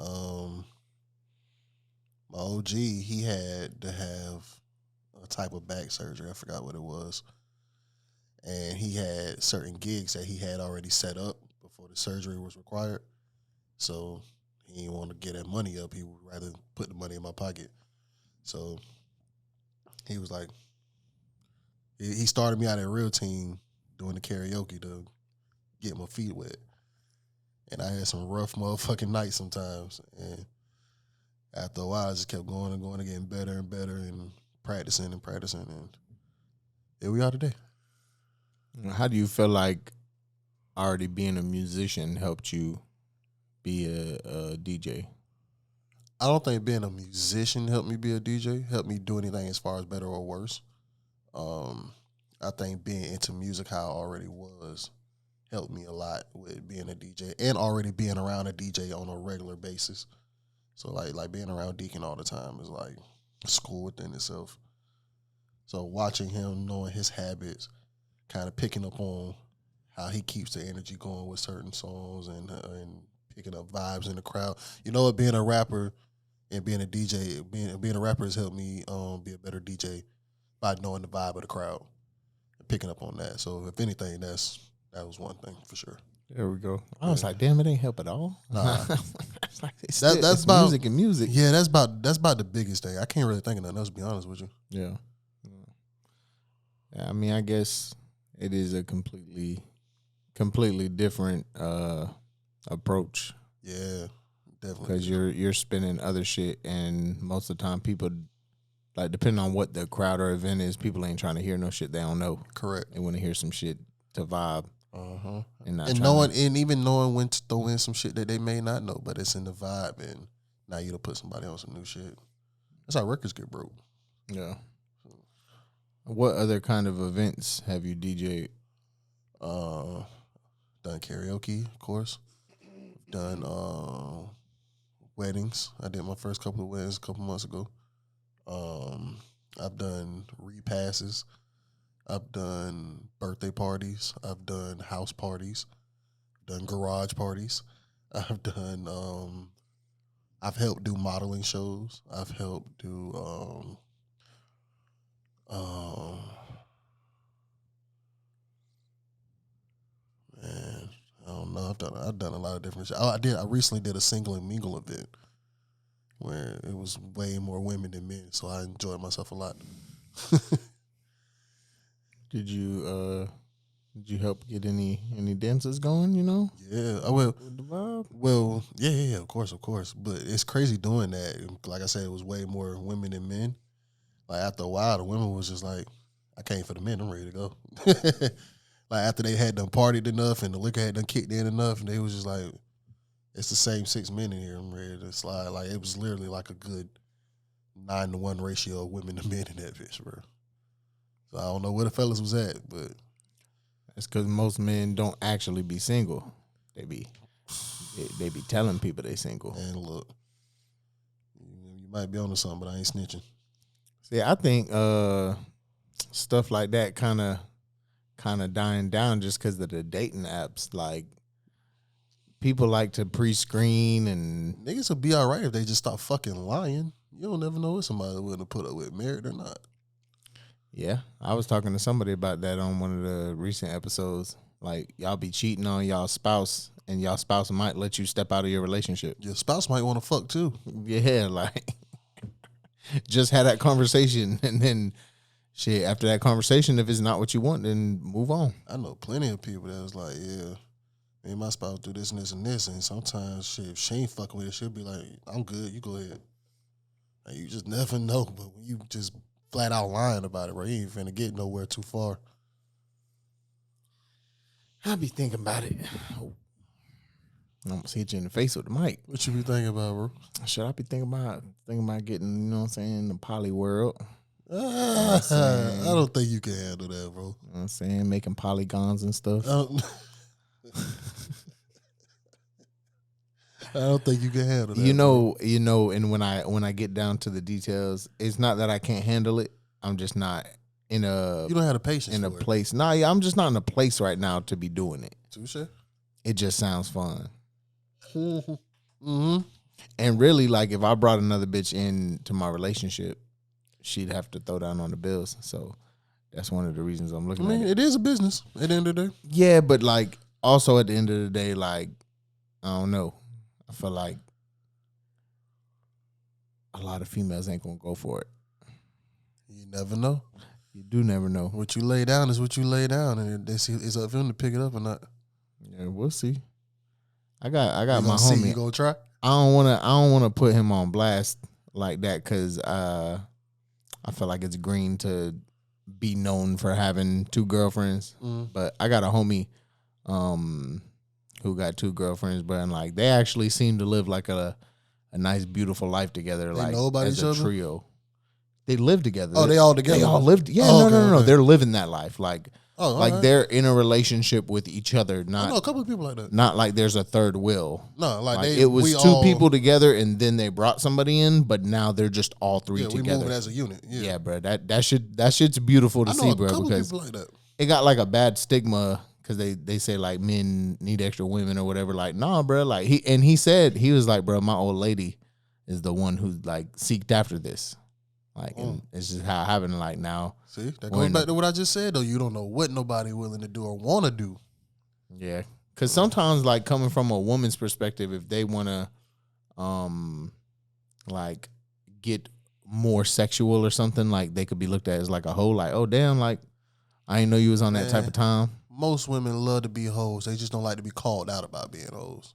my OG, he had to have a type of back surgery. I forgot what it was. And he had certain gigs that he had already set up before the surgery was required. So he didn't want to get that money up. He would rather put the money in my pocket. So he was like, he started me out at Real Team doing the karaoke to get my feet wet. And I had some rough motherfucking nights sometimes. And after a while, I just kept going and going and getting better and better and practicing. And here we are today. How do you feel like already being a musician helped you be a DJ? I don't think being a musician helped me be a DJ, helped me do anything as far as better or worse. I think being into music how I already was helped me a lot with being a DJ and already being around a DJ on a regular basis. So like being around Deacon all the time is like school within itself. So watching him, knowing his habits, kind of picking up on how he keeps the energy going with certain songs and picking up vibes in the crowd. You know what? Being a rapper and being a DJ, being a rapper has helped me be a better DJ by knowing the vibe of the crowd and picking up on that. So if anything, that was one thing for sure. There we go. I was like, damn, it ain't help at all. Nah. It's like, That's about music and music. Yeah, that's about the biggest thing. I can't really think of nothing else, to be honest with you. Yeah. I mean, I guess it is a completely different approach. Yeah, definitely. Because you're spinning other shit, and most of the time people, like, depending on what the crowd or event is, people ain't trying to hear no shit they don't know. Correct. They want to hear some shit to vibe. And even knowing when to throw in some shit that they may not know, but it's in the vibe, and now you to put somebody on some new shit. That's how records get broke. Yeah. What other kind of events have you DJ'd? Done karaoke, of course. Done weddings. I did my first couple of weddings a couple months ago. I've done repasses. I've done birthday parties. I've done house parties. Done garage parties. I've done. I've helped do modeling shows. I've helped do. Man, I don't know. I've done a lot of different shit. I recently did a single and mingle event where it was way more women than men, so I enjoyed myself a lot. Did you help get any dances going? You know? Yeah, I will. With the vibe? Well, yeah, of course. But it's crazy doing that. Like I said, it was way more women than men. Like after a while, the women was just like, I came for the men. I'm ready to go. Like after they had done partied enough and the liquor had done kicked in enough, and they was just like, it's the same 6 men in here. I'm ready to slide. Like it was literally like a good 9-to-1 ratio of women to men in that bitch, bro. So I don't know where the fellas was at, but It's because most men don't actually be single. They be telling people they single. and look, you might be onto something, but I ain't snitching. See, I think stuff like that kind of dying down just because of the dating apps. Like, people like to pre-screen and Niggas will be all right if they just stop fucking lying. You don't never know what somebody willing to put up with, married or not. yeah. I was talking to somebody about that on one of the recent episodes. Like, y'all be cheating on y'all spouse, and y'all spouse might let you step out of your relationship. Your spouse might want to fuck too. Yeah, like, just had that conversation, and then shit, after that conversation, if it's not what you want, then move on. I know plenty of people that was like, yeah, me and my spouse do this and this and this, and sometimes shit, if she ain't fucking with it, she'll be like, I'm good, you go ahead. Like, you just never know, but when you just flat out lying about it, bro, you ain't finna get nowhere too far. I be thinking about it. I almost hit you in the face with the mic. What you be thinking about, bro? Should I be thinking about getting, you know what I'm saying, the poly world? I don't think you can handle that, bro. You know what I'm saying? Making polygons and stuff. I don't think you can handle that. You know, and when I get down to the details, it's not that I can't handle it. I'm just not in a You don't have the patience in a for it. place. Nah, yeah, I'm just not in a place right now to be doing it. Touche. It just sounds fun. Mm-hmm. And really, like, if I brought another bitch into my relationship, she'd have to throw down on the bills. So that's one of the reasons I'm looking at it. It is a business at the end of the day. Yeah, but like, also at the end of the day, like, I don't know. I feel like a lot of females ain't gonna go for it. You never know. You do never know. What you lay down is what you lay down, and it's up to them to pick it up or not. Yeah, we'll see. I got You my gonna see, homie. you gonna try? I don't wanna put him on blast like that because I feel like it's green to be known for having 2 girlfriends. But I got a homie who got 2 girlfriends, but and like they actually seem to live like a a nice, beautiful life together, They like know about as each a other? trio. They live together. Oh, they all together? They all lived. Yeah, Oh, no. okay. They're living that life. Like, Oh, all like right. they're in a relationship with each other. I know a Not, couple of people like that. not like there's a third wheel. No, like It was we two all, people together, and then they brought somebody in, but now they're just all three Yeah, we together. moving as a unit. Yeah, Yeah, bro. That shit's beautiful to I know see, a bro. couple of Because people like that. it got like a bad stigma because they say like men need extra women or whatever. Like, nah, bro. Like he said he was like, bro, my old lady is the one who like seeked after this. Like, and it's just how it happened. Like now, See, that When- goes back to what I just said, though. You don't know what nobody willing to do or want to do. yeah. Because sometimes, like coming from a woman's perspective, if they want to, like get more sexual or something, like they could be looked at as like a hoe. Like, oh damn, like I didn't know you was on that type Man. of time. Most women love to be hoes. They just don't like to be called out about being hoes.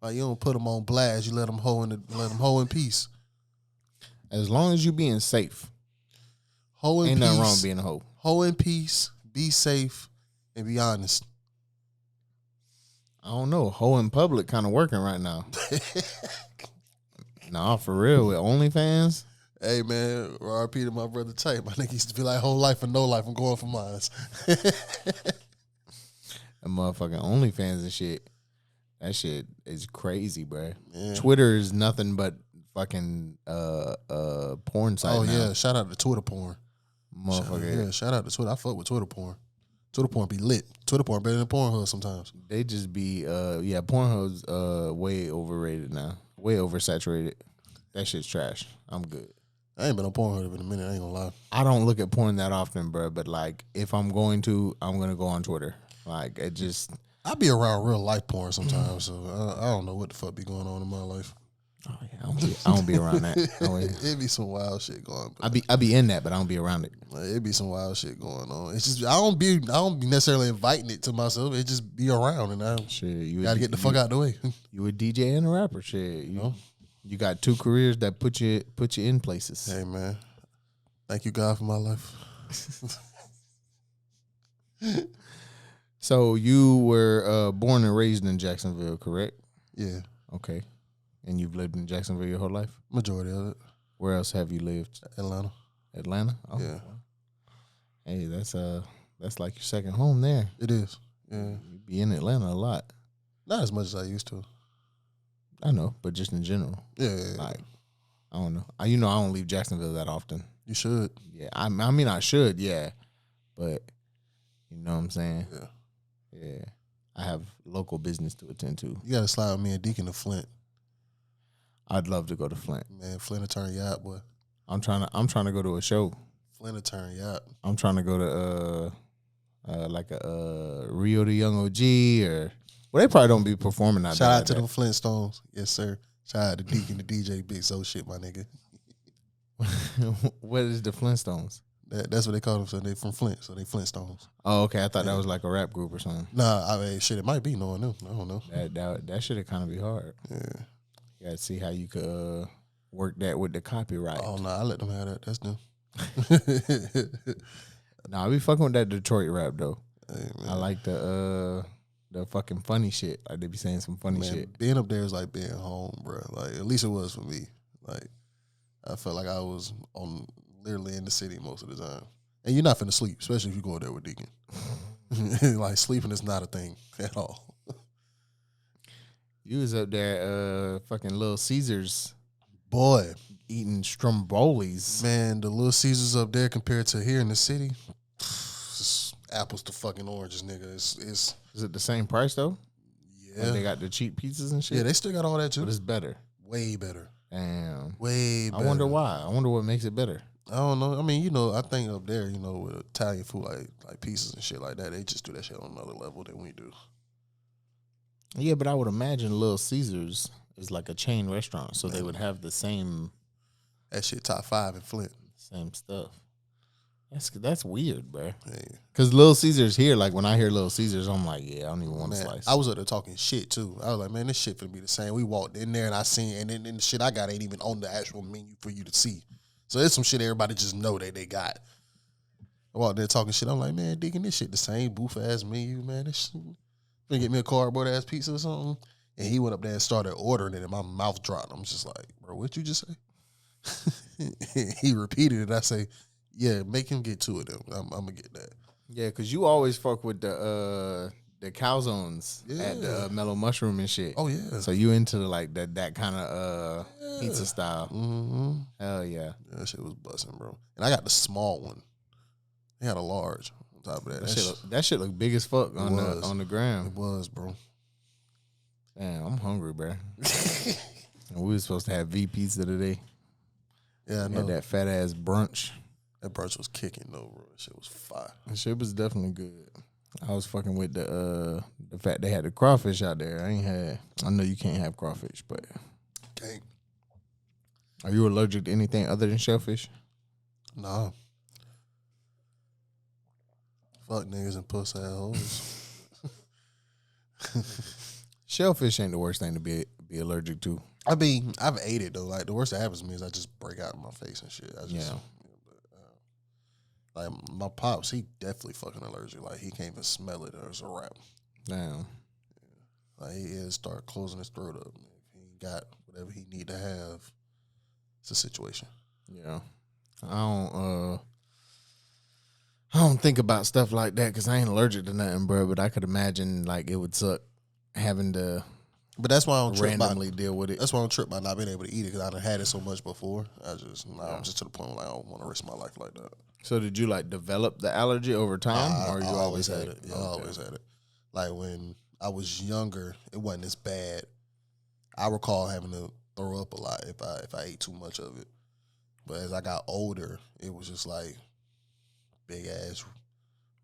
Like, you don't put them on blast. You let them hoe in peace. As long as you being safe, Hoe in ain't peace. nothing wrong with being a hoe. Hoe in peace. Be safe and be honest. I don't know. Hoe in public kind of working right now. Nah, for real. With OnlyFans, Hey, man, RP to my brother Tate. My nigga used to be like, whole life or no life. I'm going for mine. that motherfucking OnlyFans and shit. That shit is crazy, bro. Yeah. Twitter is nothing but fucking porn site. Oh, now. yeah. Shout out to Twitter porn. Motherfucker. Yeah, shout out to Twitter. I fuck with Twitter porn. Twitter porn be lit. Twitter porn better than Pornhub sometimes. They just be Pornhub's way overrated now. Way oversaturated. That shit's trash. I'm good. I ain't been on Pornhub in a minute. I ain't gonna lie. I don't look at porn that often, bro. But like, if I'm going to, I'm gonna go on Twitter. Like, it just. I be around real life porn sometimes, so I don't know what the fuck be going on in my life. Oh yeah, I don't be around that. It be some wild shit going on. I be in that, but I don't be around it. It be some wild shit going on. It's just I don't be necessarily inviting it to myself. It just be around, and I Shit, you gotta get the fuck out the way. You a DJ and a rapper. Shit, you got two careers that put you in places. Hey man, thank you God for my life. So you were born and raised in Jacksonville, correct? Yeah, Okay, and you've lived in Jacksonville your whole life. majority of it. Where else have you lived? Atlanta. Atlanta. Oh, Yeah. Hey, that's like your second home there. It is. Yeah, You be in Atlanta a lot. not as much as I used to. I know, but just in general, Yeah, like I don't know. I don't leave Jacksonville that often. you should. Yeah, I mean I should, yeah, but you know what I'm saying. Yeah, Yeah, I have local business to attend to. you gotta slide with me and Deacon to Flint. I'd love to go to Flint. Man, Flint will turn you out, boy. I'm trying to go to a show. Flint will turn you out. I'm trying to go to like a Rio de Young OG or well, they probably don't be performing out Shout there. out to them Flintstones. Yes, sir. Shout out to Deacon, the DJ, Big So shit, my nigga. What is the Flintstones? That's what they call them. So they from Flint. So they Flintstones. Oh, okay. I thought that was like a rap group or something. Nah, I mean, shit, it might be knowing them. I don't know. That should have kind of be hard. Yeah. You gotta see how you could work that with the copyright. Oh, no, I let them have that. That's them. Nah, I be fucking with that Detroit rap though. Hey, man. I like the fucking funny shit. Like they be saying some funny Man, shit. being up there is like being home, bro. Like, at least it was for me. Like, I felt like I was literally in the city most of the time. And you're not finna sleep, especially if you go there with Deacon. Like, sleeping is not a thing at all. You was up there, fucking Little Caesars Boy, eating strombolis. man, the Little Caesars up there compared to here in the city, it's apples to fucking oranges, nigga. It's Is it the same price though? yeah. Like they got the cheap pizzas and shit. Yeah, they still got all that too. But it's better. Way better. Damn. Way better. I wonder why. I wonder what makes it better. I don't know. I mean, I think up there, with Italian food, like pizzas and shit like that, they just do that shit on another level than we do. Yeah, but I would imagine Little Caesars is like a chain restaurant, so they would have the same That shit top 5 in Flint. stuff. That's weird, bro. Hey, Cause Little Caesars here, like when I hear Little Caesars, I'm like, yeah, I don't even want a man, slice. I was up there talking shit too. I was like, man, this shit finna be the same. We walked in there and I seen, and then the shit I got ain't even on the actual menu for you to see. So it's some shit everybody just know that they got. I walked there talking shit. I'm like, man, Deacon, this shit the same boof ass menu, man. This shit, finna get me a cardboard ass pizza or something. And he went up there and started ordering it, and my mouth dropped. I'm just like, bro, what you just say? He repeated it. I say, yeah, make him get two of them. I'm gonna get that. Yeah, because you always fuck with the calzones at the Mellow Mushroom and shit. Oh yeah. So you into like that kind of pizza style? Mm-hmm. Hell yeah. Yeah, that shit was busting, bro. And I got the small one. They had a large on top of that. That shit look big as fuck on the gram. It was, bro. Damn, I'm hungry, bro. And we were supposed to have V pizza today. Yeah, I know. Had that fat ass brunch. That brunch was kicking though, bro. That shit was fire. That shit was definitely good. I was fucking with the fact they had the crawfish out there. I know you can't have crawfish, but Okay. Are you allergic to anything other than shellfish? Nah. Fuck niggas and pussy assholes. Shellfish ain't the worst thing to be allergic to. I mean, I've ate it though. Like the worst that happens to me is I just break out in my face and shit. Like my pops, he definitely fucking allergic. Like he can't even smell it, or it's a wrap. Damn. Like he is start closing his throat up. If he ain't got whatever he need to have, it's a situation. Yeah. I don't think about stuff like that because I ain't allergic to nothing, bro. But I could imagine like it would suck having to. But that's why I don't randomly deal with it. That's why I don't trip by not being able to eat it because I done had it so much before. I'm just to the point where I don't want to risk my life like that. So did you like develop the allergy over time, or you always had it? Yeah, I always had it. Like when I was younger, it wasn't as bad. I recall having to throw up a lot if I ate too much of it. But as I got older, it was just like big ass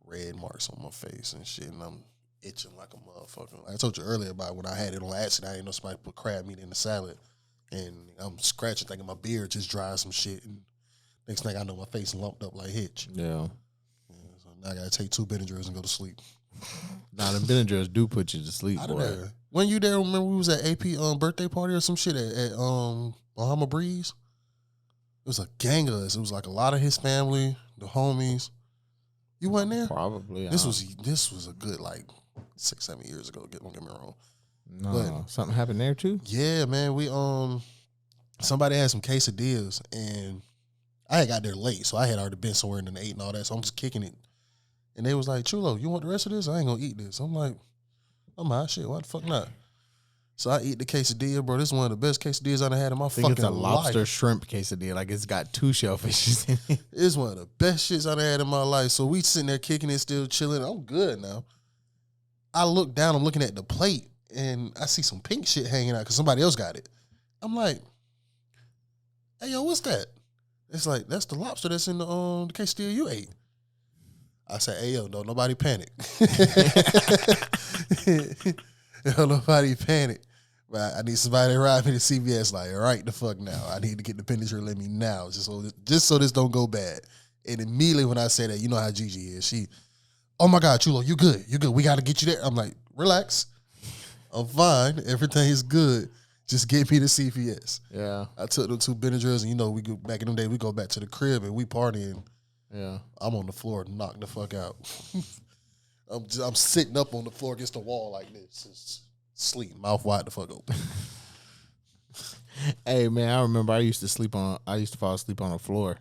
red marks on my face and shit, and I'm itching like a motherfucker. Like I told you earlier about when I had it on accident. I didn't know somebody put crab meat in the salad, and I'm scratching, thinking my beard just dry some shit. And next thing I know, my face lumped up like Hitch. Yeah. So now I gotta take 2 Benadryls and go to sleep. Nah, the Benadryls do put you to sleep, boy. When you there, remember we was at AP birthday party or some shit at Bahama Breeze? It was a gang of us. It was like a lot of his family, the homies. You wasn't there? Probably. This was a good like 6-7 years ago. Don't get me wrong. No, But something happened there too. Yeah, man. We somebody had some quesadillas and I had got there late, so I had already been somewhere and then ate and all that. So I'm just kicking it, and they was like, "Chulo, you want the rest of this? I ain't gonna eat this." I'm like, "I'm hot shit. Why the fuck not?" So I eat the quesadilla, bro. This is one of the best quesadillas I done had in my fucking life. It's a lobster shrimp quesadilla. Like it's got 2 shellfishes in it. It's one of the best shits I done had in my life. So we sitting there kicking it, still chilling. I'm good now. I look down, I'm looking at the plate, and I see some pink shit hanging out because somebody else got it. I'm like, "Hey, yo, what's that?" It's like, "That's the lobster that's in the quesadilla you ate." I said, "Hey, yo, don't nobody panic." Don't nobody panic. But I need somebody to ride me to CVS like, all right, the fuck now. I need to get the Benadryl in me now just so this don't go bad. And immediately when I say that, you know how Gigi is. She, "Oh my God, Chulo, you good. You good. We got to get you there." I'm like, relax. I'm fine. Everything is good. Just get me to CVS. Yeah. I took them 2 Benadryls, and you know, we go back in the day, we go back to the crib and we partying. Yeah. I'm on the floor, knocked the fuck out. I'm sitting up on the floor against the wall like this, just sleep, mouth wide the fuck open. Hey man, I remember I used to fall asleep on the floor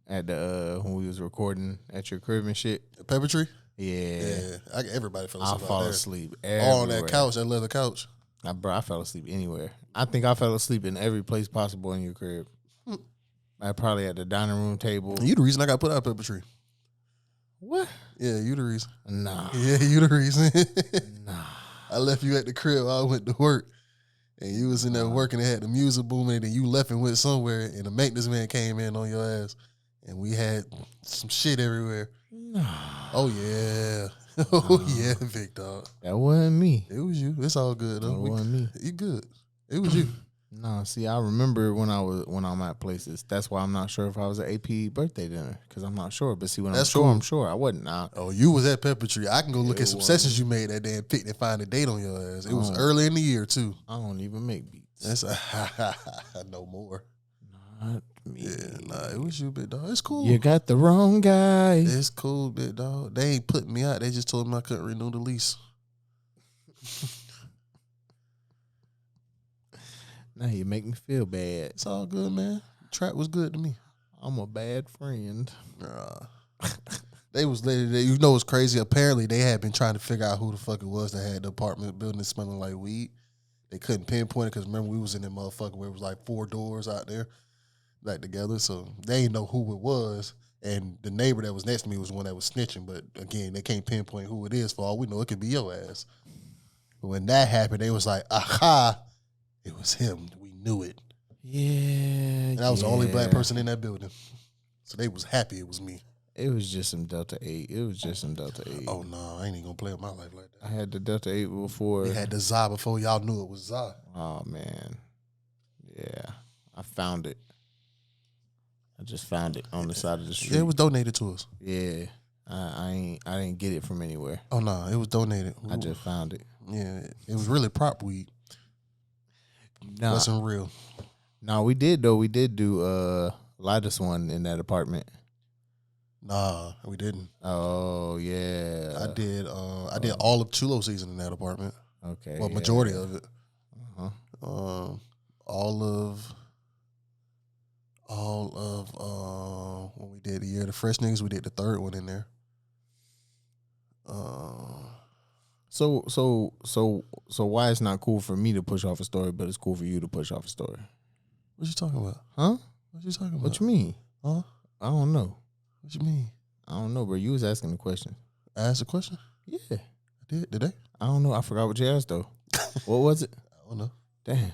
at the when we was recording at your crib and shit. Pepper Tree? Yeah. Everybody fell I asleep. fall there. asleep All on that everywhere. couch, that leather couch. I fell asleep anywhere. I think I fell asleep in every place possible in your crib. I probably at the dining room table. You the reason I got put out Pepper Tree. What? Yeah, you the reason. Nah. Yeah, you the reason. Nah. I left you at the crib. I went to work. And you was in there working and had the music booming, and you left and went somewhere, and the maintenance man came in on your ass, and we had some shit everywhere. Nah. Oh, yeah. Oh, yeah, big dog. That wasn't me. It was you. It's all good, though. That wasn't me. You good. It was you. No, see, I remember when I'm at places. That's why I'm not sure if I was at AP birthday dinner, because I'm not sure. But see, when That's I'm sure, cool. I'm sure. I wasn't. Nah. Oh, you was at Pepper Tree. I can go look It at some was. sessions you made that day and pick and find a date on your ass. It was early in the year, too. I don't even make beats. That's no more. Not me. Yeah, nah, it was you, big dog. It's cool. You got the wrong guy. It's cool, big dog. They ain't putting me out. They just told me I couldn't renew the lease. Now you make me feel bad. It's all good, man. Trap was good to me. I'm a bad friend. They was literally, you know what's crazy? Apparently, they had been trying to figure out who the fuck it was that had the apartment building smelling like weed. They couldn't pinpoint it because remember we was in that motherfucker where it was like 4 doors out there, like together. So they didn't know who it was. And the neighbor that was next to me was the one that was snitching. But again, they can't pinpoint who it is. For all we know, it could be your ass. But when that happened, they was like, aha, it was him. We knew it. Yeah. And I was the only black person in that building. So they was happy it was me. It was just some Delta 8. Oh, no, I ain't even going to play with my life like that. I had the Delta 8 before. We had the ZA before y'all knew it was ZA. Oh, man. Yeah. I found it. I just found it on the side of the street. Yeah, it was donated to us. Yeah. I didn't get it from anywhere. Oh, no, it was donated. I just found it. Yeah, it was really prop weed. Nah. Wasn't real. No, we did, though. We did do lightest one in that apartment. Nah, we didn't. Oh, yeah. I did all of Chulo season in that apartment. Okay. Well, majority of it. Uh-huh. All of when we did the Year of the Fresh Niggas, we did the third one in there. So why it's not cool for me to push off a story, but it's cool for you to push off a story? What you talking about? Huh? What you talking about? What you mean? Huh? I don't know. What you mean? I don't know, bro. You was asking the question. I asked a question? Yeah. I did. Did I? I don't know. I forgot what you asked, though. What was it? I don't know. Damn.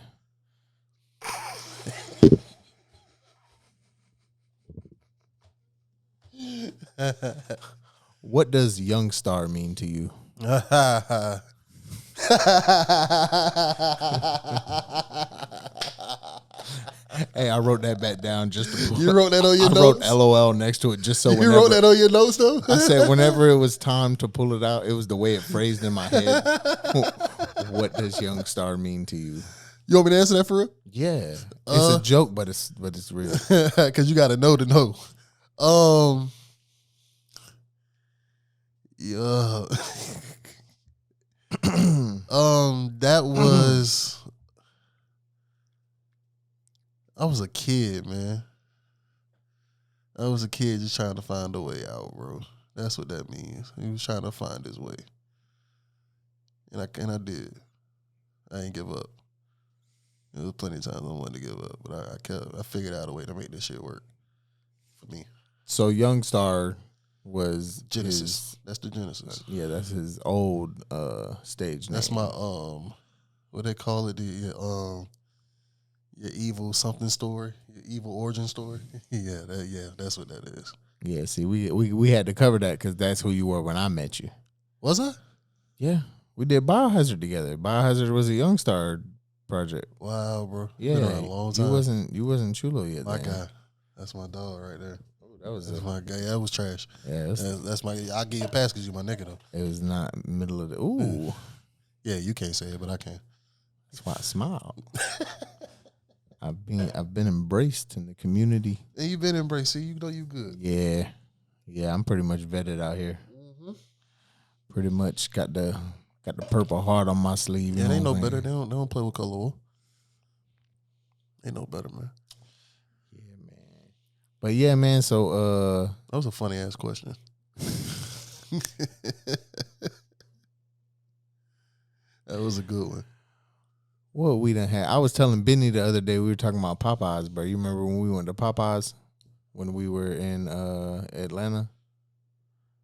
What does young star mean to you? Hey, I wrote that back down just to You wrote that on your I notes? wrote LOL next to it just so You whenever, wrote that on your notes, though? I said whenever it was time to pull it out, it was the way it phrased in my head. What does young star mean to you? You want me to answer that for real? Yeah. It's a joke, but it's real. Because you got to know. Yeah. That was... I was a kid, man. I was a kid just trying to find a way out, bro. That's what that means. He was trying to find his way. And I did. I ain't give up. There was plenty of times I wanted to give up, but I figured out a way to make this shit work for me. So Young Star was Genesis. That's the Genesis. Yeah, that's his old stage name. That's my what they call it, your evil something story, your evil origin story. That's what that is. Yeah, see, we had to cover that because that's who you were when I met you. Was I? Yeah, we did Biohazard together. Biohazard was a Young Star project. Wow, bro. Yeah, been around a long time. You wasn't Chulo yet. My then. guy, that's my dog right there. That's my guy. That was trash. Yeah, that's my. I'll give you a pass because you my nigga though. It was not middle of the. Ooh, yeah, you can't say it, but I can. That's why I smile. I've been embraced in the community. And you've been embraced. See, you know you good. Yeah. I'm pretty much vetted out here. Mm-hmm. Pretty much got the Purple Heart on my sleeve. Yeah, they know better. They don't play with color oil. They know better, man. Yeah, man. But yeah, man. So that was a funny ass question. That was a good one. What we done had. I was telling Benny the other day, we were talking about Popeyes, bro. You remember when we went to Popeyes when we were in Atlanta?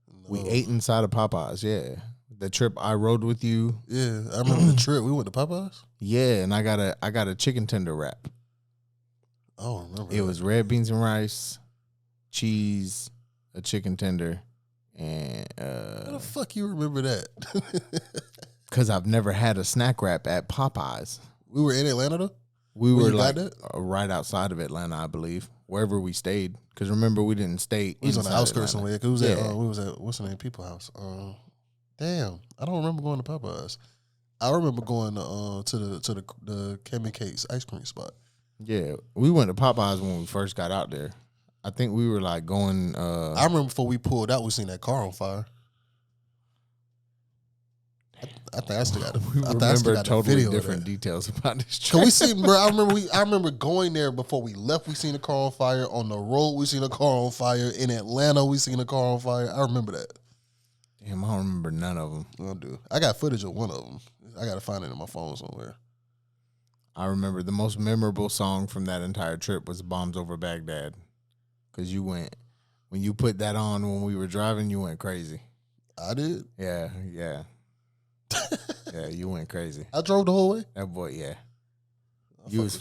No. We ate inside of Popeyes, yeah. The trip I rode with you. Yeah, I remember the trip. We went to Popeyes? Yeah, and I got a chicken tender wrap. I don't remember. It was red beans and rice, cheese, a chicken tender, and how the fuck you remember that? Because I've never had a snack wrap at Popeyes. We were in Atlanta, though? We were like right outside of Atlanta, I believe, wherever we stayed. Because remember, we didn't stay. We was on the outskirts somewhere. Cause we was at what's the name? People House. Damn, I don't remember going to Popeyes. I remember going to the Kemi Cakes ice cream spot. Yeah, we went to Popeyes when we first got out there. I think we were like going. I remember before we pulled out, we seen that car on fire. I think I still got We remember totally video different of that. details about this Cause track. we seen, bro. I remember going there before we left. We seen a car on fire on the road. We seen a car on fire in Atlanta. We seen a car on fire. I remember that. Damn, I don't remember none of them. I do. I got footage of one of them. I gotta find it in my phone somewhere. I remember the most memorable song from that entire trip was "Bombs Over Baghdad," because when you put that on when we were driving, you went crazy. I did. Yeah. Yeah, you went crazy. I drove the whole way. That boy, yeah. You was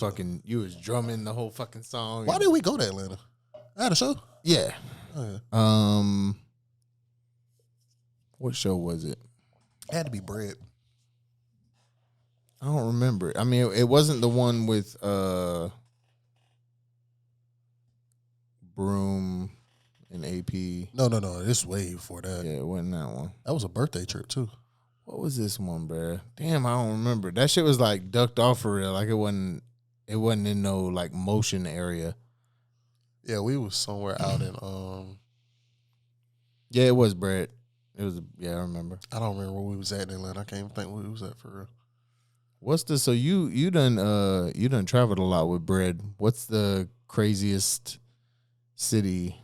drumming the whole fucking song. Why did we go to Atlanta? I had a show. Yeah. Oh, yeah. What show was it? It had to be Bread. I don't remember. I mean, it wasn't the one with Broom and AP. No. This is way before that. Yeah, it wasn't that one. That was a birthday trip too. What was this one, bruh? Damn, I don't remember. That shit was like ducked off for real. Like it wasn't in no like motion area. Yeah, we was somewhere out in Yeah, it was Brett. It was I remember. I don't remember where we was at in Atlanta. I can't even think where we was at for real. What's the so you done traveled a lot with Bread. What's the craziest city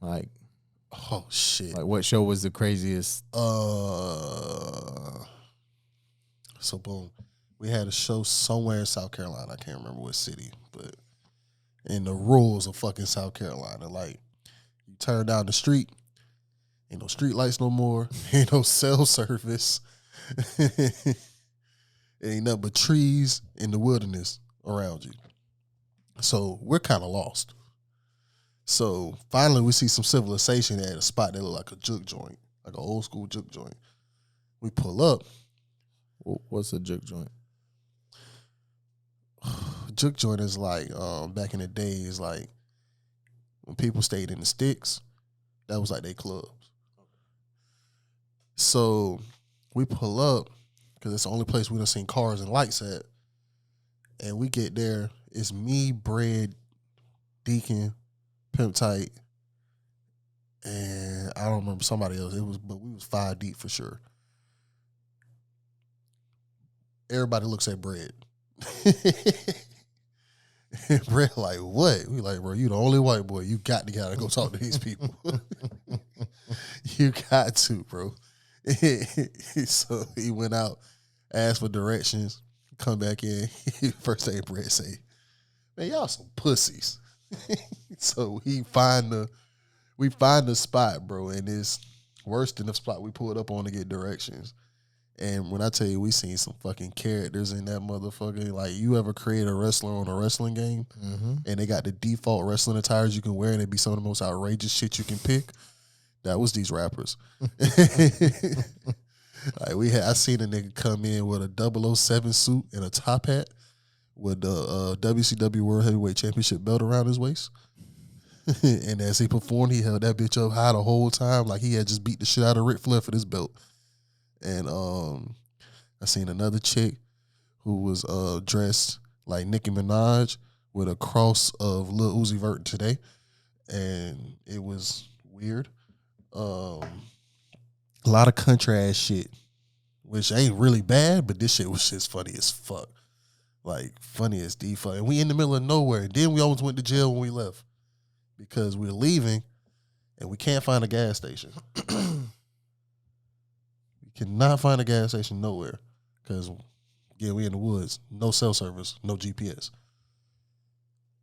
like? Oh shit. Like what show was the craziest? So boom. We had a show somewhere in South Carolina. I can't remember what city, but in the rules of fucking South Carolina, like you turn down the street, ain't no street lights no more, ain't no cell service. Ain't nothing but trees in the wilderness around you. So we're kind of lost. So finally we see some civilization at a spot that look like a juke joint, like an old school juke joint. We pull up. What's a juke joint? Juke joint is like, back in the day, is like when people stayed in the sticks, that was like their clubs. So we pull up, because it's the only place we done seen cars and lights at. And we get there, it's me, Bread, Deacon, Pimp Tight, and I don't remember somebody else. But we was 5 deep for sure. Everybody looks at Bread. And Bread like, what? We like, bro, you the only white boy. You gotta go talk to these people. You got to, bro. So he went out, asked for directions, come back in. First thing Brett say, man, y'all some pussies. So we find the spot, bro, and it's worse than the spot we pulled up on to get directions. And when I tell you, we seen some fucking characters in that motherfucker. Like, you ever create a wrestler on a wrestling game, and they got the default wrestling attires you can wear, and it be some of the most outrageous shit you can pick? That was these rappers. Like I seen a nigga come in with a 007 suit and a top hat with the WCW World Heavyweight Championship belt around his waist. And as he performed, he held that bitch up high the whole time, like he had just beat the shit out of Ric Flair for this belt. And I seen another chick who was dressed like Nicki Minaj with a cross of Lil Uzi Vert today, and it was weird. A lot of country ass shit, which ain't really bad, but this shit was just funny as fuck. Like, funny as D fuck. And we in the middle of nowhere. And then we almost went to jail when we left, because we're leaving and we can't find a gas station. We cannot find a gas station nowhere, because, yeah, we in the woods. No cell service, no GPS.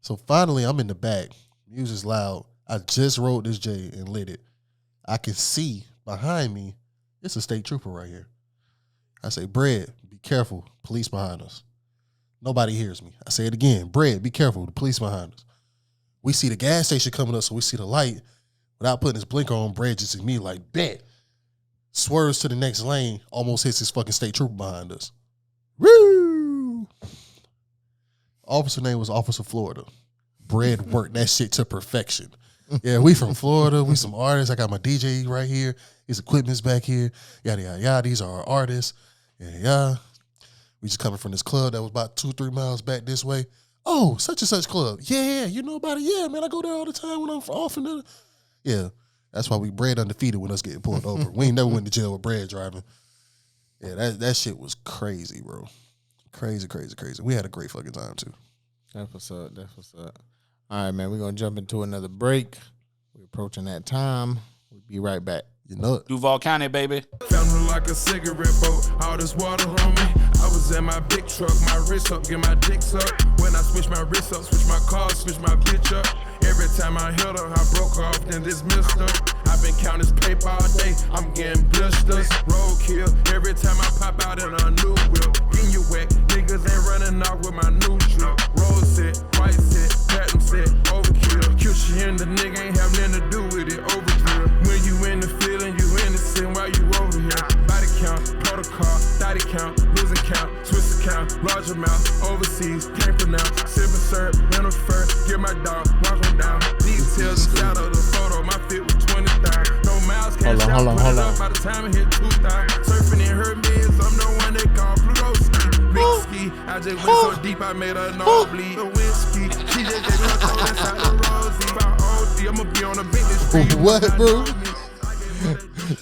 So finally, I'm in the back. Music's loud. I just rolled this J and lit it. I can see behind me, it's a state trooper right here. I say, Bread, be careful. Police behind us. Nobody hears me. I say it again. Bread, be careful. The police behind us. We see the gas station coming up, so we see the light. Without putting his blinker on, Bread just immediately like, bet. Swerves to the next lane, almost hits his fucking state trooper behind us. Woo! Officer name was Officer Florida. Bread worked that shit to perfection. Yeah, we from Florida. We some artists. I got my DJ right here. His equipment's back here. Yada, yada, yada. These are our artists. Yeah. We just coming from this club that was about 2-3 miles back this way. Oh, such and such club. Yeah, you know about it? Yeah, man, I go there all the time when I'm off in the... Yeah, that's why we Bread undefeated with us getting pulled over. We ain't never went to jail with Bread driving. Yeah, that shit was crazy, bro. Crazy. We had a great fucking time too. That's what's up. All right, man. We're gonna jump into another break. We're approaching that time. We'll be right back. You know it. Duval County, baby. Found her like a cigarette boat, all this water on me. I was in my big truck, my wrist up, get my dicks up. When I switch my wrist up, switch my car, switch my bitch up. Every time I hit her, I broke off, then dismissed her. I've been counting this paper all day, I'm getting blisters. Roadkill, every time I pop out in a new whip. Getting you wet, niggas ain't running off with my new drip. Roll set, white set, platinum set, overkill. Cute shit and the nigga ain't have nothing to do with it, overdrill. When you in the feeling, you innocent while you over here. Body count, protocol, thotty count, losing count, Swiss account, large amount, overseas, can't pronounce. Sipping syrup, rental fur, get my dog, walk on down. Details inside of the photo, my fit was 20,000. No miles, can't Hold on. By the time I hit 2,000, surfing in her mids, I'm the one they call Pluto ski. Big ski, I just went so deep, I made her nosebleed. The whiskey, she just gave me a throw inside the rosy. If I OD, I'ma be on a business street. What, bro?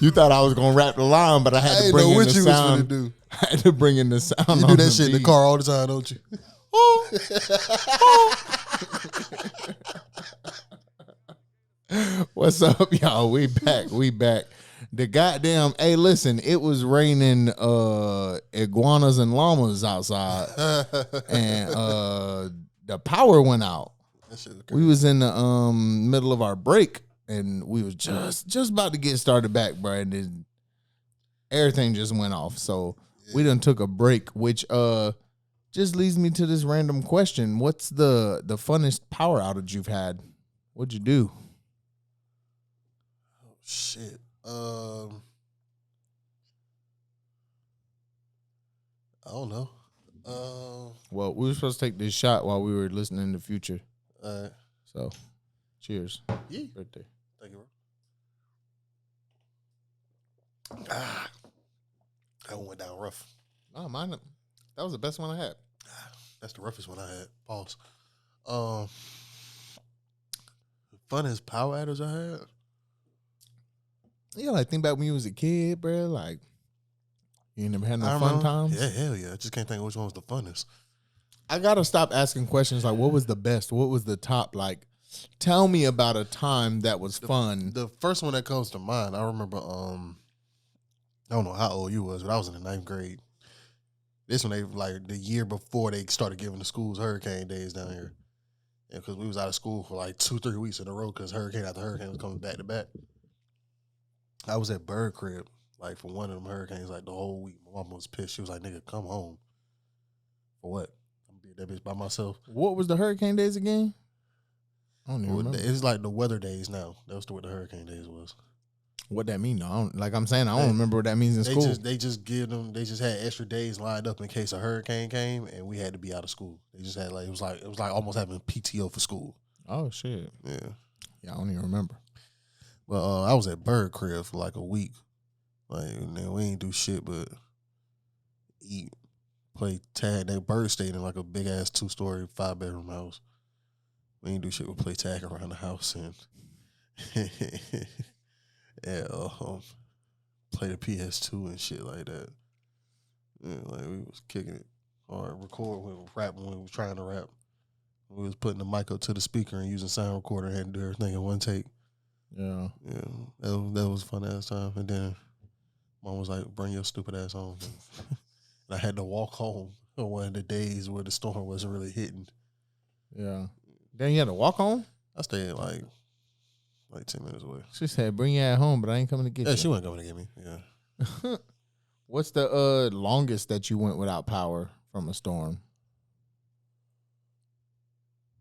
You thought I was gonna rap the line, but I had to bring in the sound. I had to bring in the sound. You do that shit in the car all the time, don't you? What's up, y'all? We back. The goddamn, hey, listen, it was raining iguanas and llamas outside, and the power went out. That shit was We was in the middle of our break, and we was just about to get started back, bro, and then everything just went off. So we done took a break, which just leads me to this random question: what's the funnest power outage you've had? What'd you do? Shit. I don't know. Well, we were supposed to take this shot while we were listening to Future. All right. So, cheers. Yeah. Birthday. Thank you, bro. That one went down rough. Oh, mine. That was the best one I had. That's the roughest one I had. Pause. Funnest power outage I had. Yeah, like think back when you was a kid, bro. Like you ain't never had no fun times. Yeah, hell yeah. I just can't think of which one was the funnest. I gotta stop asking questions like, what was the best? What was the top? Like, tell me about a time that was fun. The first one that comes to mind, I remember. I don't know how old you was, but I was in the 9th grade. This one, they like the year before they started giving the schools hurricane days down here. Yeah, because we was out of school for like 2-3 weeks in a row because hurricane after hurricane was coming back to back. I was at Bird Crib, like, for one of them hurricanes, like, the whole week. My mama was pissed. She was like, nigga, come home. For what? I'm going to be at that bitch by myself. What was the hurricane days again? I don't even remember. It's like the weather days now. That was what the hurricane days was. What that mean? I don't remember what that means in school. They just had extra days lined up in case a hurricane came and we had to be out of school. They just had it was like almost having PTO for school. Oh shit. Yeah. Yeah, I don't even remember. Well, I was at Bird Crib for like a week. Like, man, we ain't do shit but eat, play tag. That Bird stayed in like a big ass 2-story 5-bedroom house. We ain't do shit but play tag around the house and play the PS2 and shit like that. Yeah, like we was kicking it or record when we were rapping when we was trying to rap. We was putting the mic up to the speaker and using sound recorder and had to do everything in one take. Yeah. Yeah, that was a fun ass time. And then mom was like, bring your stupid ass home. And I had to walk home on one of the days where the storm wasn't really hitting. Yeah. Then you had to walk home? I stayed like 10 minutes away. She said, bring you at home, but I ain't coming to get you. Yeah, she wasn't coming to get me. Yeah. What's the longest that you went without power from a storm?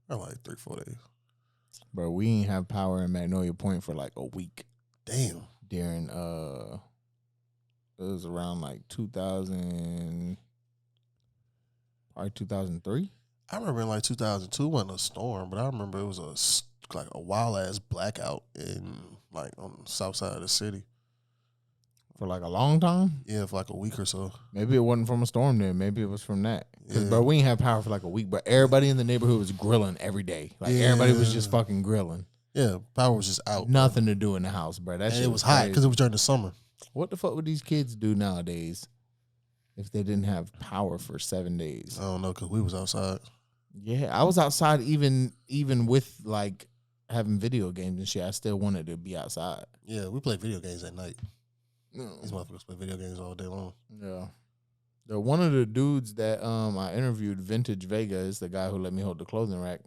Like 3-4 days. Bro, we ain't have power in Magnolia Point for like a week. Damn. During it was around like 2000, probably 2003. I remember in like 2002 wasn't a storm, but I remember it was a wild ass blackout in like on the south side of the city. For like a long time? Yeah, for like a week or so. Maybe it wasn't from a storm then. Maybe it was from that. Because, Yeah. bro, we ain't have power for like a week, but everybody in the neighborhood was grilling every day. Like, everybody was just fucking grilling. Yeah, power was just out. Nothing to do in the house, bro. That And shit it was hot crazy. because it was during the summer. What the fuck would these kids do nowadays? if they didn't have power for 7 days. I don't know, because we was outside. Yeah, I was outside even with like having video games and shit. I still wanted to be outside. Yeah, we play video games at night. No. These motherfuckers play video games all day long. Yeah. One of the dudes that I interviewed, Vintage Vega, is the guy who let me hold the clothing rack.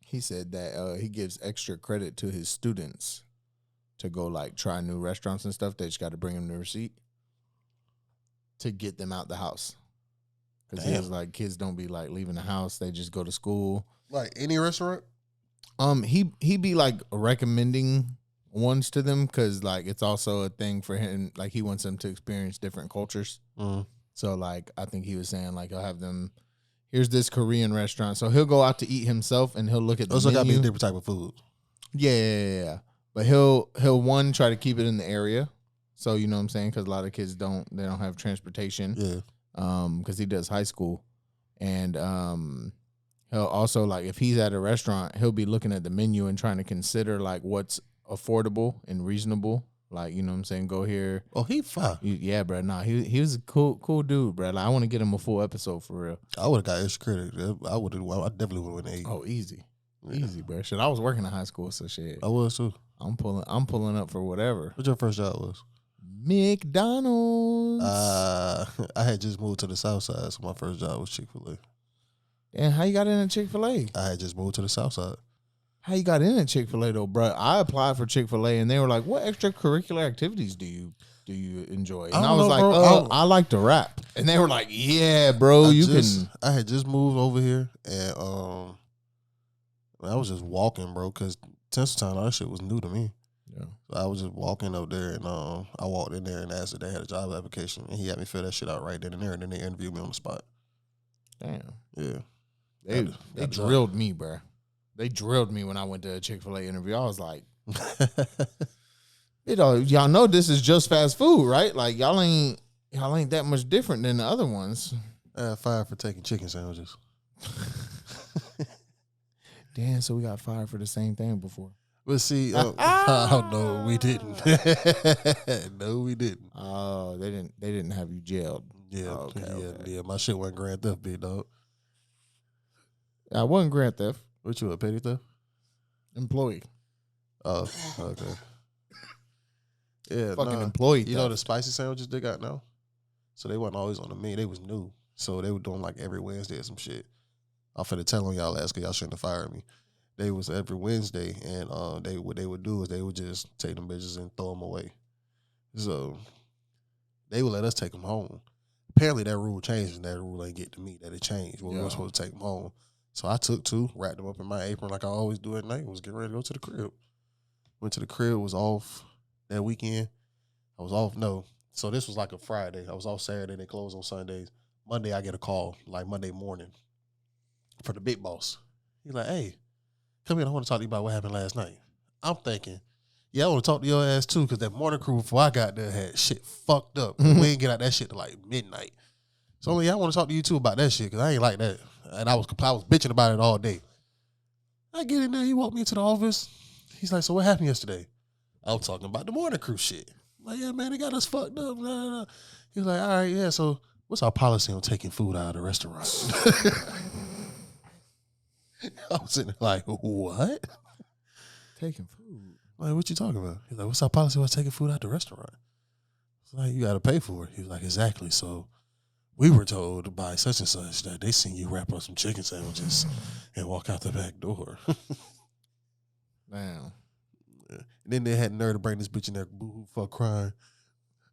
He said that he gives extra credit to his students to go like try new restaurants and stuff. They just got to bring them the receipt to get them out the house. Because he was like, kids don't be like leaving the house. They just go to school. Like any restaurant? He be like recommending ones to them because like it's also a thing for him. Like he wants them to experience different cultures. So like I think he was saying like I'll have them. Here's this Korean restaurant. So he'll go out to eat himself and he'll look at the Also menu. got to be a different type of food. Yeah. But he'll one try to keep it in the area. So you know what I'm saying? Because a lot of kids don't have transportation. Yeah. Because he does high school, and he'll also like if he's at a restaurant, he'll be looking at the menu and trying to consider like what's affordable and reasonable. Like you know what I'm saying, go here. Oh, he fine. Yeah, bro. Nah, he was a cool dude, bro. Like I want to get him a full episode for real. I would have got extra credit. I definitely would have went 8. Oh, easy, bro. Shit, I was working in high school, so shit. I was too. I'm pulling up for whatever. What your first job was? McDonald's. I had just moved to the South Side, so my first job was Chick-fil-A. And how you got in at Chick-fil-A? I had just moved to the South Side. How you got in at Chick-fil-A though, bro? I applied for Chick-fil-A and they were like, "What extracurricular activities do you enjoy?" And I was like, "Oh, I like to rap." And they were like, "Yeah, bro, I had just moved over here, and I was just walking, bro, because Tinseltown, all that shit was new to me. Yeah. So I was just walking up there, and I walked in there and asked if they had a job application, and he had me fill that shit out right then and there, and then they interviewed me on the spot. Damn. Yeah. They drilled me, bro. They drilled me when I went to a Chick-fil-A interview. I was like, y'all know this is just fast food, right? Like y'all ain't that much different than the other ones. I got fired for taking chicken sandwiches. Damn, so we got fired for the same thing before. But see, no, we didn't. No, we didn't. Oh, they didn't have you jailed. Yeah, Okay. yeah. My shit wasn't grand theft, big dog. I wasn't grand theft. What you a petty theft? Employee. Oh, okay. Yeah, Fucking employee. You know the spicy sandwiches they got now? So they wasn't always on the menu. They was new. So they were doing like every Wednesday or some shit. I'm finna tell on y'all last because y'all shouldn't have fired me. They was every Wednesday, and what they would do is they would just take them bitches and throw them away. So they would let us take them home. Apparently that rule changed, and that rule ain't get to me. That it changed. We were supposed to take them home. So I took 2, wrapped them up in my apron like I always do at night, and was getting ready to go to the crib. Went to the crib, was off that weekend. I was off, no. So this was like a Friday. I was off Saturday. They closed on Sundays. Monday, I get a call, like Monday morning, for the big boss. He's like, "Hey, come in. I want to talk to you about what happened last night." I'm thinking, yeah, I want to talk to your ass too, because that morning crew before I got there had shit fucked up. We didn't get out that shit till like midnight. So I'm like, yeah, I want to talk to you too about that shit, because I ain't like that. And I was bitching about it all day. I get in there, he walked me into the office. He's like, "So what happened yesterday?" I was talking about the morning crew shit. I'm like, "Yeah, man, they got us fucked up." Blah, blah, blah. He was like, "All right, yeah, so what's our policy on taking food out of the restaurant?" I was sitting there like, "What? Taking food? Like, what you talking about?" He's like, "What's our policy on taking food out of the restaurant?" It's like, "You got to pay for it." He was like, "Exactly. So we were told by such and such that they seen you wrap up some chicken sandwiches and walk out the back door." Damn. And then they had nerve to bring this bitch in there, boo-hoo, fuck crying.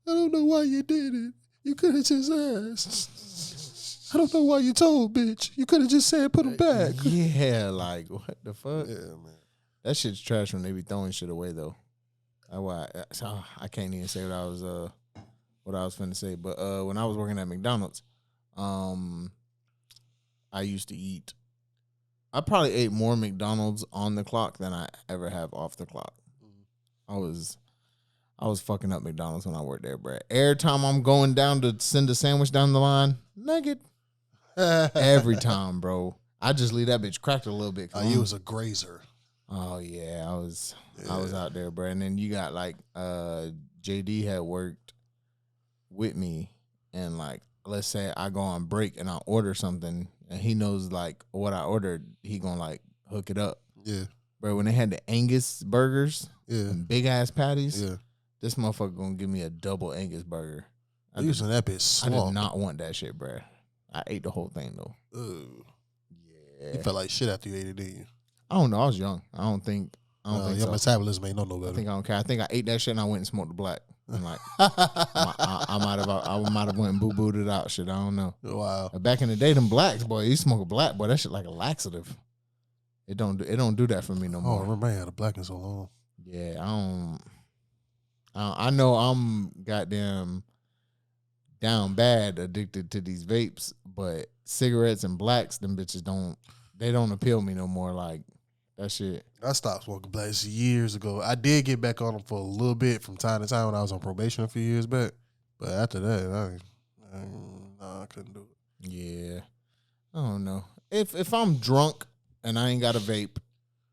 "I don't know why you did it. You could have just asked. I don't know why you told, bitch. You could have just said put them back." Yeah, like, what the fuck? Yeah, man. That shit's trash when they be throwing shit away, though. I can't even say what I was finna say. But when I was working at McDonald's, I used to eat. I probably ate more McDonald's on the clock than I ever have off the clock. I was fucking up McDonald's when I worked there, bro. Every time I'm going down to send a sandwich down the line, nugget. Every time, bro. I just leave that bitch cracked a little bit. You was a grazer. Oh yeah, I was out there, bro. And then you got like JD had worked with me and like let's say I go on break and I order something and he knows like what I ordered, he gonna like hook it up. Yeah. Bro, when they had the Angus burgers Yeah. and big ass patties, Yeah. this motherfucker gonna give me a double Angus burger. I using that bitch I did slump. not want that shit, bro. I ate the whole thing though. You felt like shit after you ate it, didn't you? I don't know. I was young. I don't think Your so. metabolism ain't no I better. think I don't care. I think I ate that shit and I went and smoked the black. And like I might have went and boo booed it out. Shit, I don't know. Wow. But back in the day, them blacks, boy, you smoke a black, boy, that shit like a laxative. It don't do that for me no Oh, I more. remember I had a black in so long. Yeah, I know I'm goddamn down bad addicted to these vapes, but cigarettes and blacks, them bitches don't appeal me no more. Like that shit. I stopped smoking blacks years ago. I did get back on them for a little bit from time to time when I was on probation a few years back. But after that, I couldn't do it. Yeah, I don't know. If I'm drunk and I ain't got a vape,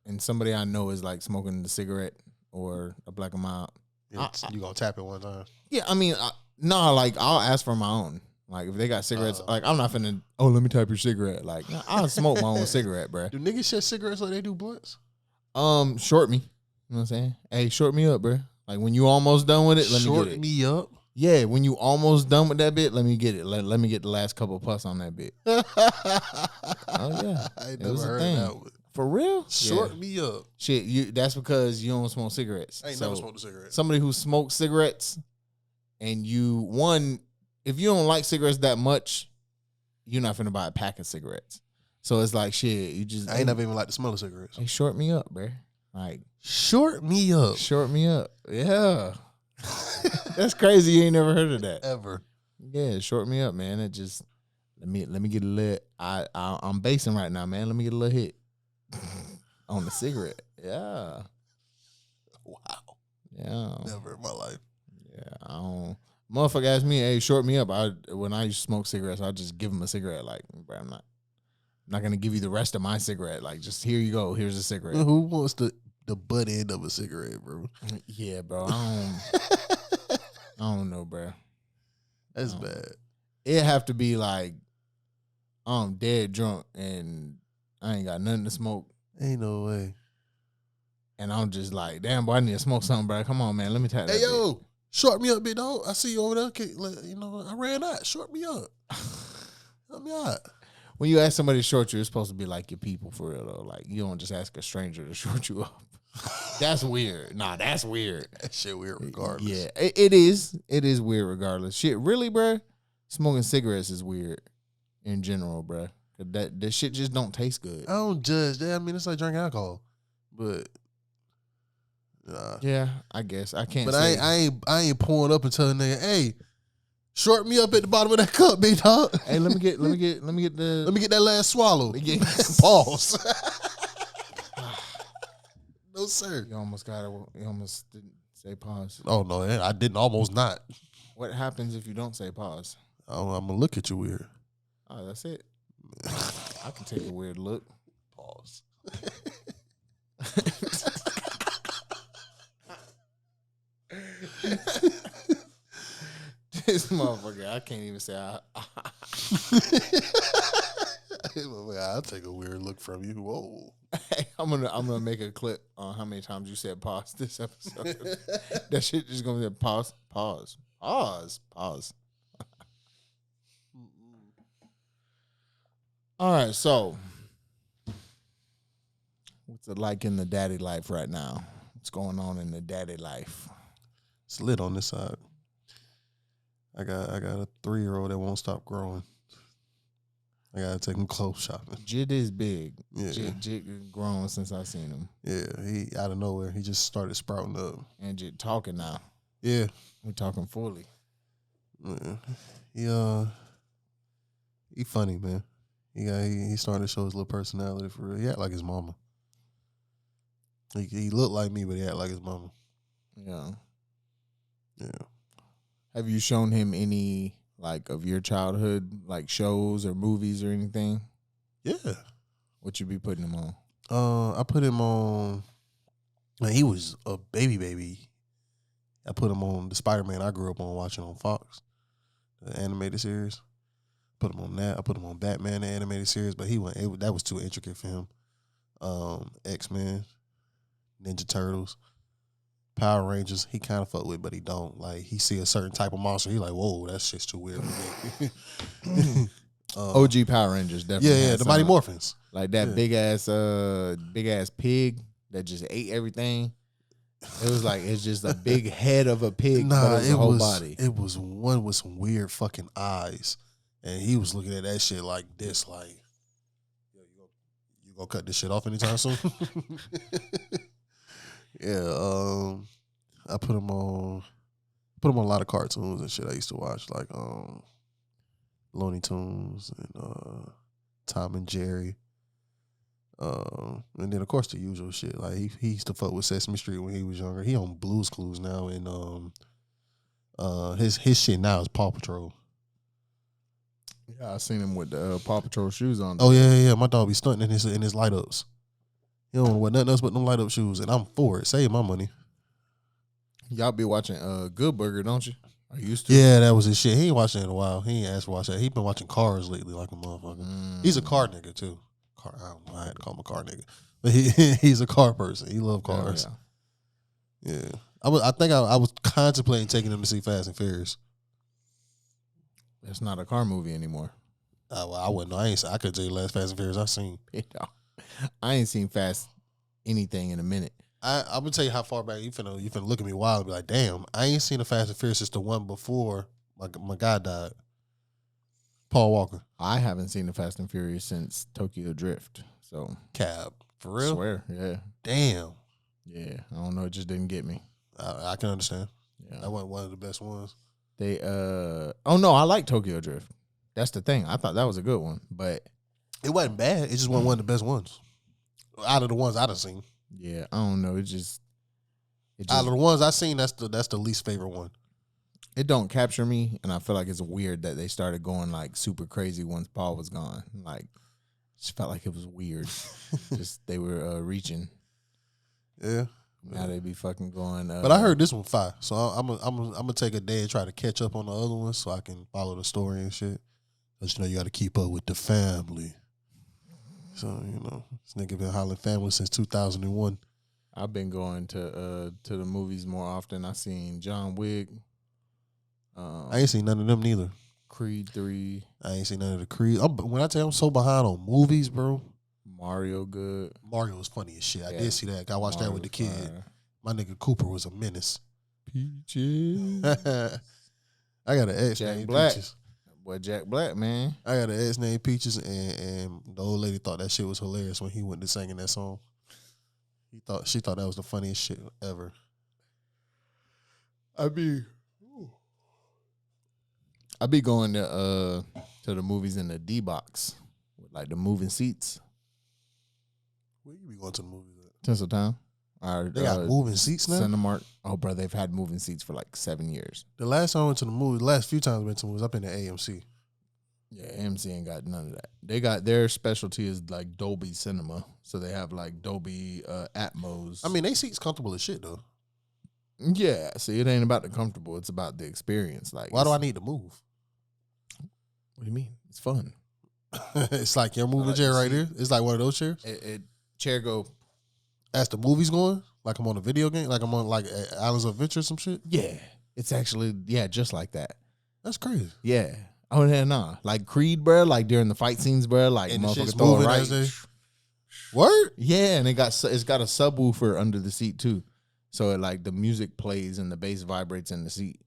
and somebody I know is like smoking the cigarette or a black and mild, You gonna tap it one time? yeah, I mean, like I'll ask for my own. Like if they got cigarettes, like I'm not finna. Oh, let me type your cigarette. Like nah, I'll smoke my own cigarette, bruh. Do niggas share cigarettes like they do blunts? Short me. You know what I'm saying? Hey, short me up, bruh. Like when you almost done with it, let me Short get it. me up. Yeah, when you almost done with that bit, let me get it. Let me get the last couple of puffs on that bit. Oh yeah, I ain't It was never a heard thing. that one. For real? Short Yeah. me up. Shit, that's because you don't smoke cigarettes. I ain't never smoked a cigarette. Somebody who smokes cigarettes, and if you don't like cigarettes that much, you're not finna buy a pack of cigarettes. So it's like shit. You just I ain't never even like the smell of cigarettes. Hey, short me up, bruh. Like Short me up. short me up. Yeah, that's crazy. You ain't never heard of that. Ever. Yeah, short me up, man. It just let me get a little. I'm basing right now, man. Let me get a little hit on the cigarette. Yeah, Wow. yeah, Never in my life. yeah. I don't. Motherfucker asked me, "Hey, short me up." When I used to smoke cigarettes, I just give him a cigarette. Like, bro, I'm not gonna give you the rest of my cigarette. Like, just here you go. Here's a cigarette. Who wants the butt end of a cigarette, bro? Yeah, bro. I don't know, bro. That's bad. It have to be like I'm dead drunk and I ain't got nothing to smoke. Ain't no way. And I'm just like, damn, boy, I need to smoke something, bro. Come on, man. Let me tap that. Hey, yo, short me up, big dog. I see you over there. Okay, I ran out. Short me up. Help me out. When you ask somebody to short you, it's supposed to be like your people for real, though. Like, you don't just ask a stranger to short you up. That's weird. Nah, that's weird. That shit weird regardless. Yeah, it is. It is weird regardless. Shit, really, bro? Smoking cigarettes is weird in general, bro. That shit just don't taste good. I don't judge that. I mean, it's like drinking alcohol. But, nah. Yeah, I guess. I can't But say. I ain't pouring up and telling nigga, hey, short me up at the bottom of that cup, big dog. Hey, let me get the. Let me get that last swallow. me get- Pause. No, sir. You almost didn't say pause. Oh, no, I didn't almost not. What happens if you don't say pause? I'm going to look at you weird. Oh, that's it. I can take a weird look. Pause. This motherfucker, I can't even say. I'll take a weird look from you. Whoa. I'm gonna make a clip on how many times you said pause this episode. That shit just gonna be pause. All right, so what's it like in the daddy life right now? What's going on in the daddy life? It's lit on this side. I got a 3-year-old that won't stop growing. I gotta take him clothes shopping. Jit is big. Yeah. Jit grown since I seen him. Yeah, he out of nowhere. He just started sprouting up. And Jit talking now. Yeah. We're talking fully. Yeah. He funny, man. He starting to show his little personality for real. He act like his mama. He looked like me, but he act like his mama. Yeah. Yeah. Have you shown him any like of your childhood, like shows or movies or anything? Yeah. What you be putting him on? I put him on. Man, he was a baby. I put him on the Spider-Man I grew up on watching on Fox. the animated series. Put him on that. I put him on Batman, the animated series, but that was too intricate for him. X-Men, Ninja Turtles, Power Rangers, he kind of fuck with, but he don't. Like, he see a certain type of monster, he like, whoa, that shit's too weird for me. OG Power Rangers definitely. Yeah, the Mighty Morphins. Like that big ass pig that just ate everything. It was like it's just a big head of a pig, but it was the whole body. It was one with some weird fucking eyes, and he was looking at that shit like this, like, yo, you gonna cut this shit off anytime soon? Yeah, I put him on a lot of cartoons and shit I used to watch, like Looney Tunes and Tom and Jerry. And then of course the usual shit. Like he used to fuck with Sesame Street when he was younger. He on Blue's Clues now, and his shit now is Paw Patrol. Yeah, I seen him with the Paw Patrol shoes on. Oh yeah. My dog be stunting in his light ups. He don't wear nothing else but them light up shoes, and I'm for it. Save my money. Y'all be watching Good Burger, don't you? I used to. Yeah, that was his shit. He ain't watching it in a while. He ain't asked to watch that. He been watching Cars lately, like a motherfucker. He's a car nigga too. I don't know. I had to call him a car nigga, but he's a car person. He love cars. Yeah. I think I was contemplating taking him to see Fast and Furious. It's not a car movie anymore. Well, I wouldn't know. I could tell you the last Fast and Furious I seen. I ain't seen Fast anything in a minute. I'm gonna tell you how far back you finna look at me wild and be like, damn, I ain't seen a Fast and Furious since the one before my guy died. Paul Walker. I haven't seen the Fast and Furious since Tokyo Drift. So Cab. For real? I swear, yeah. Damn. Yeah. I don't know, it just didn't get me. I can understand. Yeah. That wasn't one of the best ones. Oh no, I like Tokyo Drift. That's the thing. I thought that was a good one, but it wasn't bad. It just wasn't one of the best ones. Out of the ones I've seen. Yeah, I don't know. It just out of the ones I've seen, that's the least favorite one. It don't capture me, and I feel like it's weird that they started going like super crazy once Paul was gone. Like, just felt like it was weird. Just they were reaching. Yeah. Now they be fucking going. But I heard this one fire, so I'm gonna take a day and try to catch up on the other ones so I can follow the story and shit. Cause you got to keep up with the family. So this nigga been hollering family since 2001. I've been going to the movies more often. I seen John Wick. I ain't seen none of them neither. Creed 3. I ain't seen none of the Creed. When I tell you I'm so behind on movies, bro. Mario good. Mario was funny as shit. I did see that. I watched that with the kid. Fire. My nigga Cooper was a menace. Peaches. I got an ex Jack named Black. Peaches. Boy, Jack Black, man. I got an ex named Peaches, and the old lady thought that shit was hilarious when he went to singing that song. She thought that was the funniest shit ever. I be going to the movies in the D box with like the moving seats. Where you be going to the movies at? Tinseltown. They got moving seats now? Cinemark. Oh, bro, they've had moving seats for like 7 years. The last time I went to the movie, the last few times I went to the movies, up in the AMC. Yeah, AMC ain't got none of that. They got their specialty is like Dolby Cinema. So they have like Dolby Atmos. I mean, they seats comfortable as shit, though. Yeah, see, it ain't about the comfortable. It's about the experience. Like, why do I need to move? What do you mean? It's fun. It's like your moving chair right here. It's like one of those chairs. Chair go. As the movie's going, like I'm on a video game, like I'm on like Islands of Adventure or some shit. Yeah, it's actually just like that. That's crazy. Yeah. Oh yeah, nah. Like Creed, bro. Like during the fight scenes, bro. Like and motherfucker throw it right. Word. Yeah, and it's got a subwoofer under the seat too, so it like the music plays and the bass vibrates in the seat.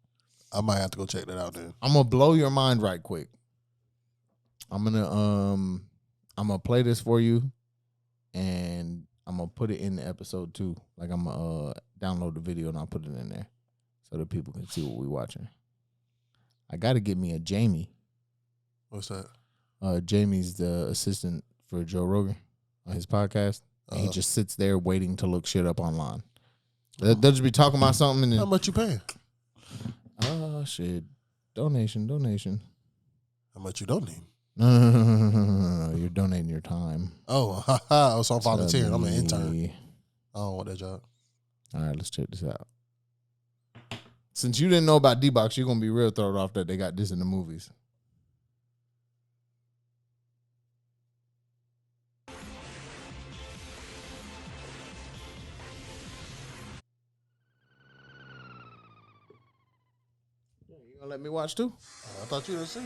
I might have to go check that out then. I'm gonna blow your mind right quick. I'm gonna play this for you, and I'm gonna put it in the episode too. Like I'm gonna download the video and I'll put it in there so that people can see what we watching. I gotta get me a Jamie. What's that? Jamie's the assistant for Joe Rogan on his podcast. And he just sits there waiting to look shit up online. They'll just be talking about something. And how much you paying? Oh shit! Donation. How much you donating? No. You're donating your time. Oh, so I'm volunteering. I'm an intern. I don't want that job. All right, let's check this out. Since you didn't know about D-Box, you're gonna be real thrown off that they got this in the movies. You gonna let me watch too? I thought you didn't see it.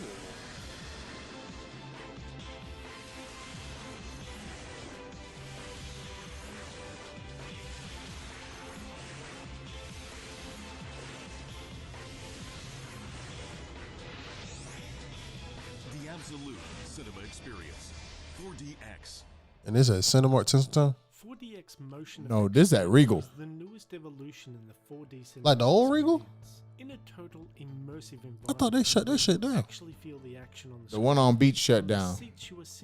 The absolute cinema experience. 4DX. And this at Cinemark Tinseltown? 4DX motion No, effects this at Regal. is the newest evolution in the 4D cinema Like the old Regal? experience. In a total immersive environment. I thought they shut that shit down. Actually feel the action on The one on Beach shut down.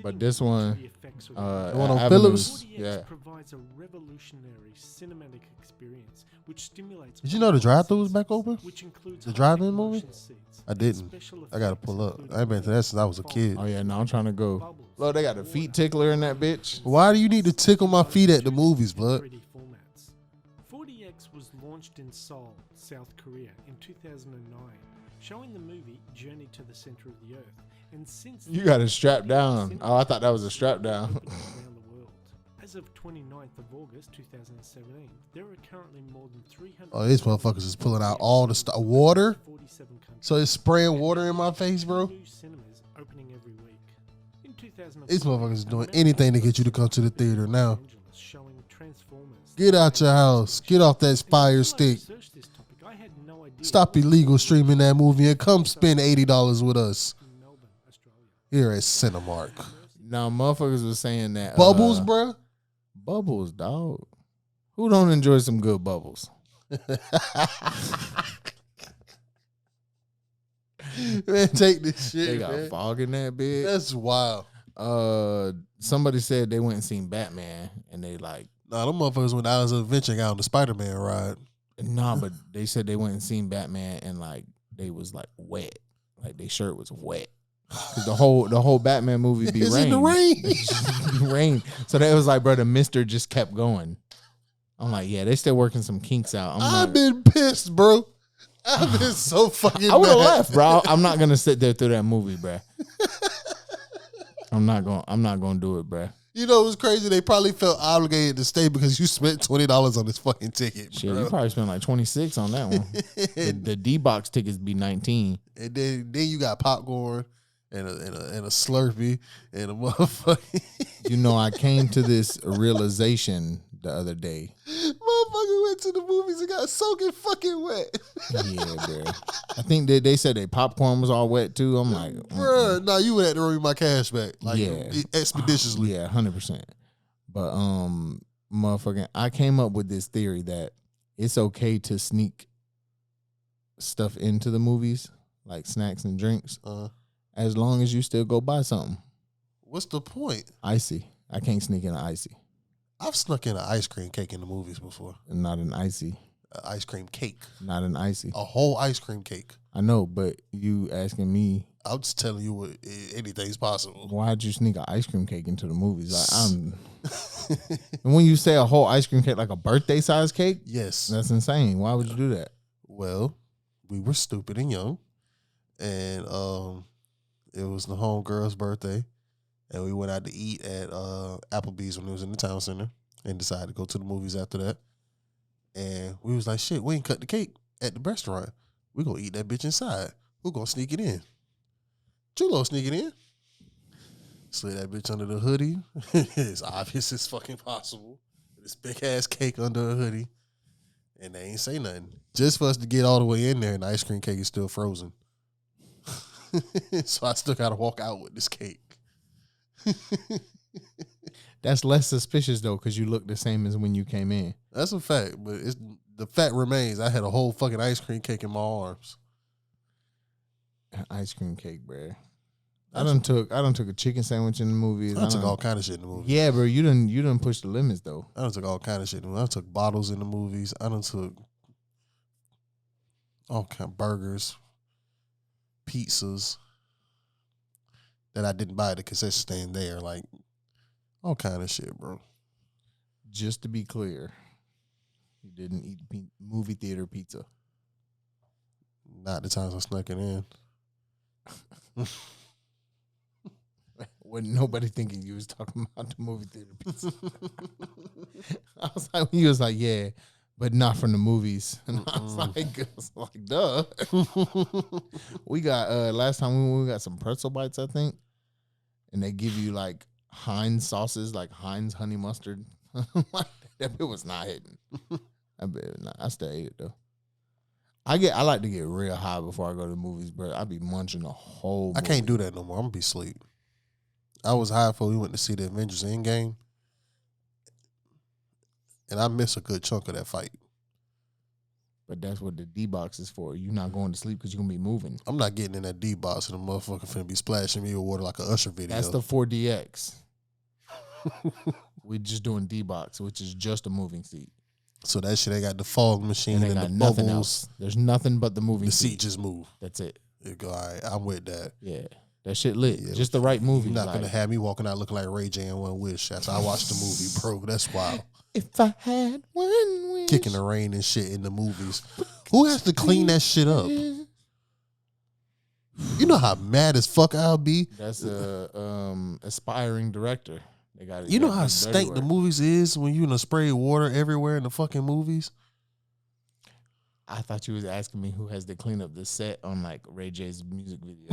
But this one, The one on Avenues, 4DX yeah. provides a revolutionary cinematic experience which stimulates. Did you know the drive-thru was back open? Which includes The drive-in high movie? motion seats, I didn't. special I gotta effects pull up. including I ain't been to that since I was a kid. Oh yeah, no, I'm trying to go. bubbles, Look, they got a feet water, tickler in that bitch. Why do you need to tickle my feet at the movies, blood? 3D formats. 4DX was launched in Seoul, South Korea in 2009, showing the movie Journey to the Center of the Earth. And since You got it strapped down. Oh, I thought that was a strap down. around the world. As of 29th of August 2017, there are currently more than 300. Oh, these motherfuckers is pulling out all the water. 47 countries. So it's spraying water in my face, bro. New cinemas opening every week. In 2004, These motherfuckers is doing anything to get you to come to the theater now. Los Angeles showing Transformers. Get out your house. Get off that fire stick. I had no idea. Stop illegal streaming that movie and come spend $80 with us In Melbourne, Australia. here at Cinemark. Now, motherfuckers was saying that Bubbles, bruh. Bubbles, dog. Who don't enjoy some good bubbles? Man, take this shit, They got man. fog in that bitch. That's wild. Somebody said they went and seen Batman, and they like, Nah, them motherfuckers went out as an adventure got on the Spider-Man ride. nah, but they said they went and seen Batman, and like they was like wet, like their shirt was wet. Cause the whole Batman movie be It's rain. in the rain. Rain. So they was like, bro, the mister just kept going. I'm like, yeah, they still working some kinks out. I've been pissed, bro. I've been so fucking I would have mad. left, bro. I'm not gonna sit there through that movie, bro. I'm not gonna do it, bro. You know what's crazy? They probably felt obligated to stay because you spent $20 on this fucking ticket, Shit, bro. you probably spent like 26 on that one. the D-Box tickets be 19. And then you got popcorn and a Slurpee and a motherfucking You know, I came to this realization the other day. motherfucker went to the movies and got soaking fucking wet. Yeah, bro. I think they said their popcorn was all wet too. I'm like, Bruh, nah, you would have to bring my cash back. Like Yeah. expeditiously. yeah, 100%. But motherfucking, I came up with this theory that it's okay to sneak stuff into the movies, like snacks and drinks, as long as you still go buy something. What's the point? Icy. I can't sneak in an icy. I've snuck in an ice cream cake in the movies before. Not an icy. An ice cream cake. Not an icy. A whole ice cream cake. I know, but you asking me, I'm just telling you what anything's possible. why'd you sneak an ice cream cake into the movies? Like, and when you say a whole ice cream cake, like a birthday size cake, Yes. that's insane. Why would you do that? Well, we were stupid and young. And it was the homegirl's birthday. And we went out to eat at Applebee's when it was in the town center and decided to go to the movies after that. And we was like, shit, we ain't cut the cake at the restaurant. We gonna eat that bitch inside. Who gonna sneak it in? Chulo sneak it in. Slid that bitch under the hoodie. It's obvious as fucking possible. This big ass cake under a hoodie. And they ain't say nothing. Just for us to get all the way in there and the ice cream cake is still frozen. So I still gotta walk out with this cake. That's less suspicious though, because you look the same as when you came in. That's a fact, but the fact remains I had a whole fucking ice cream cake in my arms. Ice cream cake, bro. I done took a chicken sandwich in the movies. I took all kind of shit in the movies. Yeah, bro. You done push the limits though. I done took all kind of shit in the movies. I took bottles in the movies. I done took all kind of burgers, pizzas that I didn't buy at the concession stand there. Like, all kind of shit, bro. Just to be clear, you didn't eat movie theater pizza. Not the times I snuck it in. Wasn't nobody thinking you was talking about the movie theater pizza. I was like, he was like, yeah, but not from the movies. And I was like, duh. We got last time we got some pretzel bites, I think, and they give you like Heinz sauces, like Heinz honey mustard. That bit was not hitting. I bet not. I still ate it though. I like to get real high before I go to the movies, bro. I be munching the whole. I can't do that no more. I'm gonna be asleep. I was high before we went to see the Avengers Endgame, and I missed a good chunk of that fight. But that's what the D box is for. You're not going to sleep because you're gonna be moving. I'm not getting in that D box and the motherfucker finna be splashing me with water like a Usher video. That's the 4DX. We just doing D box, which is just a moving seat. So that shit, they got the fog machine And and, they got the nothing bubbles. else. There's nothing but the moving The seat. seat just move. That's it. You go, all right, I'm with that. Yeah. That shit lit. Yeah, Just the right movie. You're not like, gonna have me walking out looking like Ray J and One Wish after I watched the movie, bro. That's wild. if I had one wish. Kicking the rain and shit in the movies. Who has to clean that shit up? You know how mad as fuck I'll be. That's a aspiring director. They got. You know how stank the movies is when you spray water everywhere in the fucking movies. I thought you was asking me who has to clean up the set on like Ray J's music video.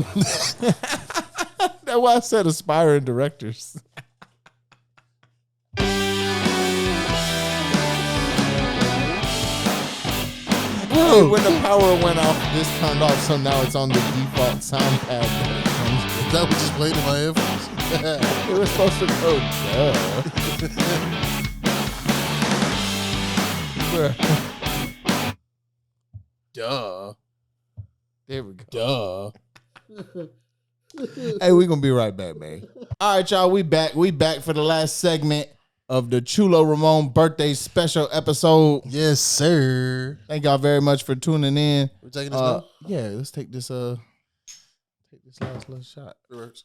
That's why I said aspiring directors. Bro, when the power went off, this turned off, so now it's on the default sound pad. Is that what just played in my headphones? It was supposed to go, duh. Duh. There we go. Duh. Hey, we gonna be right back, man. All right, y'all. We back. We back for the last segment of the Chulo Ramon birthday special episode. Yes, sir. Thank y'all very much for tuning in. We're taking this now? Yeah, let's take this last little shot. Reverse.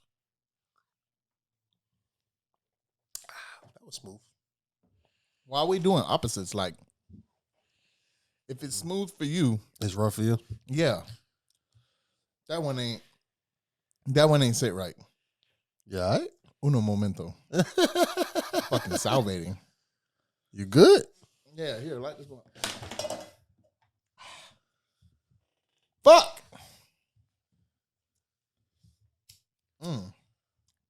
That was smooth. Why are we doing opposites? Like, if it's smooth for you, It's rough for you? yeah. That one ain't sit right. Yeah, all right? Uno momento. Fucking salivating. You good? Yeah, here, light this one. Fuck.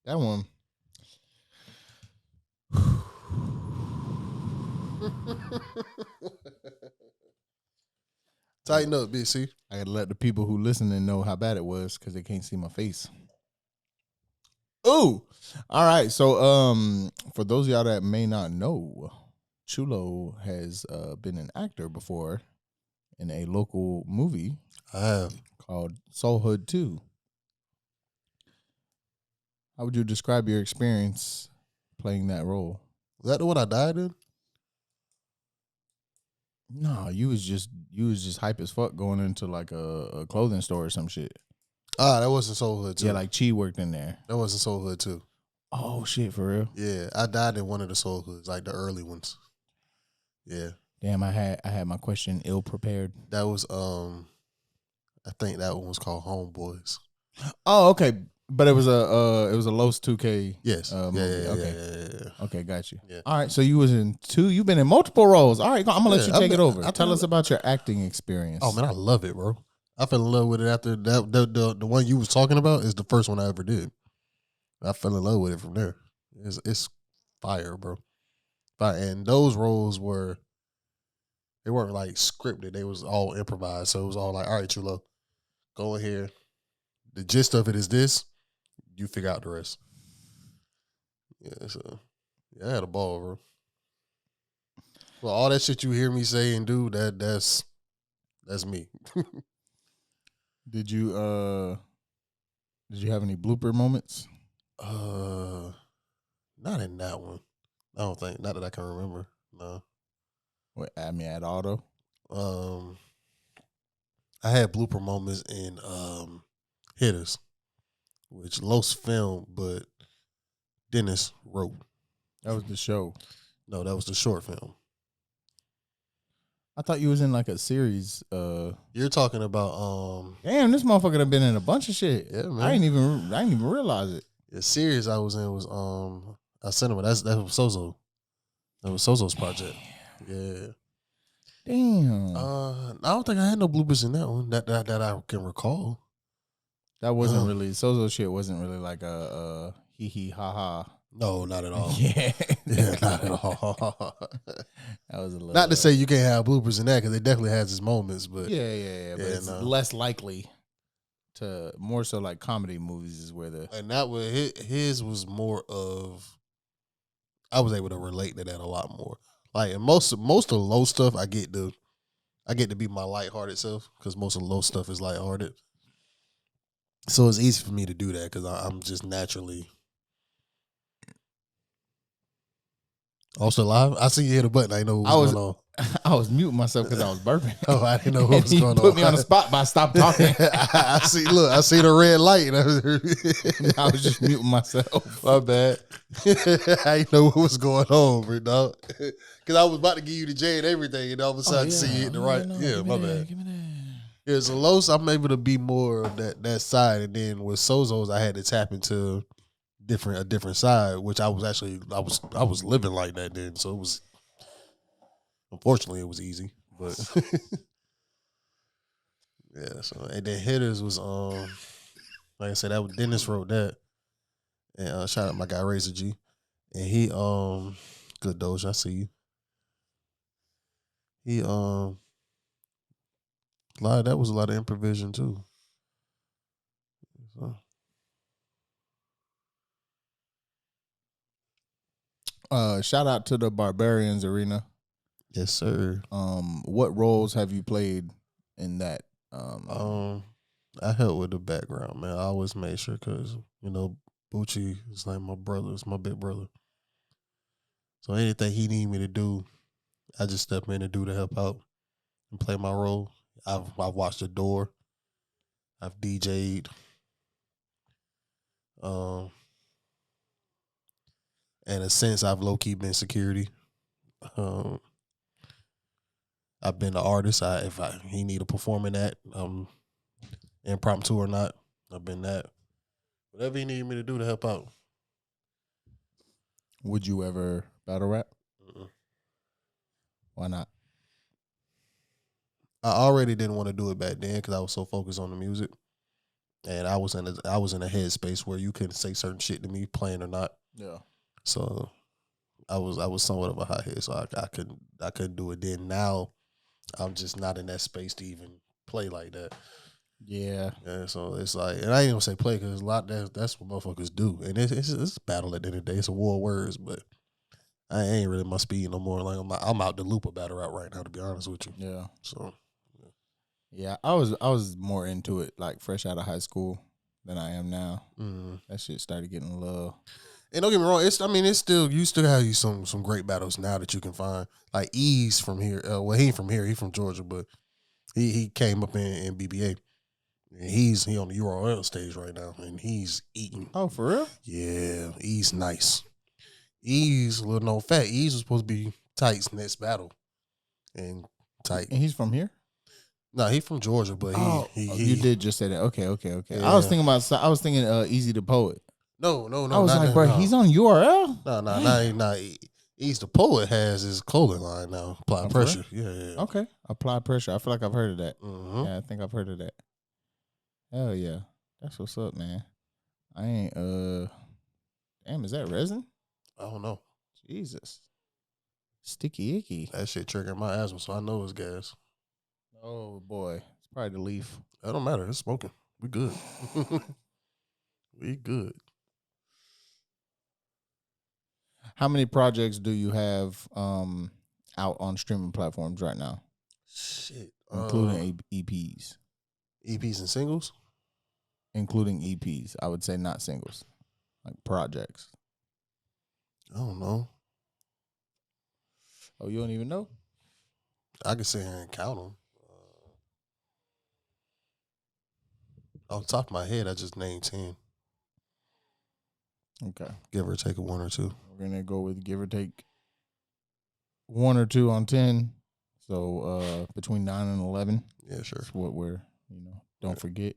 That one. Tighten up, BC. I gotta let the people who listening know how bad it was because they can't see my face. Ooh. All right. So for those of y'all that may not know, Chulo has been an actor before in a local movie I have. called Soul Hood 2. How would you describe your experience playing that role? Was that the one I died in? No, you was just hype as fuck going into like a clothing store or some shit. Ah, that wasn't Soul Hood 2. Yeah, like Chi worked in there. That wasn't Soul Hood 2. Oh shit, for real? Yeah, I died in one of the Soul Hoods, like the early ones. Yeah. Damn, I had my question ill prepared. That was I think that one was called Homeboys. Oh, okay. But it was a Los 2K. Yes. movie. Yeah. Okay, got you. Yeah. All right, so you was in 2. You've been in multiple roles. All right, I'm gonna let you Yeah, take it over. I Tell think- us about your acting experience. Oh man, I love it, bro. I fell in love with it after that. The one you was talking about is the first one I ever did. I fell in love with it from there. It's fire, bro. Fire. And those roles weren't like scripted. They was all improvised. So it was all like, all right, Chulo, go in here. The gist of it is this. You figure out the rest. Yeah, so yeah, I had a ball, bro. Well, all that shit you hear me say and do, that's me. Did you have any blooper moments? Not in that one. I don't think. Not that I can remember. No. What, I mean, at all though? I had blooper moments in Hitters, which Los filmed, but Dennis wrote. That was the show. No, that was the short film. I thought you was in like a series. You're talking about Damn, this motherfucker done been in a bunch of shit. Yeah, man. I didn't even realize it. the series I was in was I Cinema. That was Sozo. That was Sozo's project. Yeah. Damn. I don't think I had no bloopers in that one that I can recall. That wasn't really Sozo shit. Wasn't really like a hee hee ha ha. No, not at all. Yeah, Yeah, not at all. that was a little. Not to say you can't have bloopers in that because it definitely has its moments, but Yeah. But Yeah, it's no. less likely to more so like comedy movies is where the and that was his was more of I was able to relate to that a lot more. Like and most of the low stuff I get to be my lighthearted self because most of the low stuff is lighthearted. So it's easy for me to do that because I'm just naturally. Also live? I see you hit a button. I didn't know what was going on. I was muting myself because I was burping. Oh, I didn't know what was You going put on. me on the spot by stop talking. I see. Look, I see the red light. I was just muting myself. My bad. I didn't know what was going on, bro, dog. Because I was about to give you the J and everything, and all of a sudden I see you hit the right. Yeah, my bad. Give me that. Yeah, so Los, I'm able to be more of that side, and then with Sozo's, I had to tap into a different side, which I was living like that then, so it was. Unfortunately, it was easy, but yeah. So and then Hitters was like I said, that was Dennis wrote that, and shout out my guy Razor G, and he good Doge, I see you. He that was a lot of improvisation too. So. Shout out to the Barbarians Arena. Yes, sir. What roles have you played in that? I helped with the background, man. I always made sure because Bucci is like my brother, it's my big brother. So anything he need me to do, I just step in and do to help out and play my role. I've watched the door. I've DJ'd. In a sense, I've low key been security. I've been the artist. If he need a performing act, impromptu or not, I've been that. Whatever he need me to do to help out. Would you ever battle rap? Mm-mm. Why not? I already didn't want to do it back then because I was so focused on the music, and I was in a headspace where you couldn't say certain shit to me, playing or not. Yeah. So I was somewhat of a hothead, so I couldn't do it then. Now I'm just not in that space to even play like that. Yeah. Yeah, so it's like, and I ain't gonna say play because a lot that's what motherfuckers do, and it's a battle at the end of the day. It's a war of words, but I ain't really my speed no more. Like I'm out the loop of battle rap right now, to be honest with you. Yeah. So Yeah, I was more into it like fresh out of high school than I am now. That shit started getting love. And don't get me wrong, it's still you still have you some great battles now that you can find. Like Ease from here. Well, he ain't from here, he from Georgia, but he came up in BBA. And he on the URL stage right now, and he's eating. Oh, for real? Yeah, Ease nice. Ease a little known fact. Ease was supposed to be Tight's next battle, and Tight. And he's from here? No, he from Georgia, but you did just say that. Okay. Yeah. I was thinking Easy the Poet. No. I was like, bro, he's on URL? No. Ease the Poet has his clothing line now. Apply Pressure. Yeah. Okay. Apply Pressure. I feel like I've heard of that. Mm-hmm. Yeah, I think I've heard of that. Hell yeah. That's what's up, man. I ain't damn, is that resin? I don't know. Jesus. Sticky icky. That shit triggering my asthma, so I know it's gas. Oh boy. It's probably the leaf. That don't matter. It's smoking. We good. We good. How many projects do you have out on streaming platforms right now? Shit. Including EPs. EPs and singles? Including EPs. I would say not singles. Like projects. I don't know. Oh, you don't even know? I can sit here and count them. Off the top of my head, I just named 10. Okay. Give or take a one or two. We're going to go with give or take 1 or 2 on 10. So between 9 and 11. Yeah, sure. That's what we're, don't forget.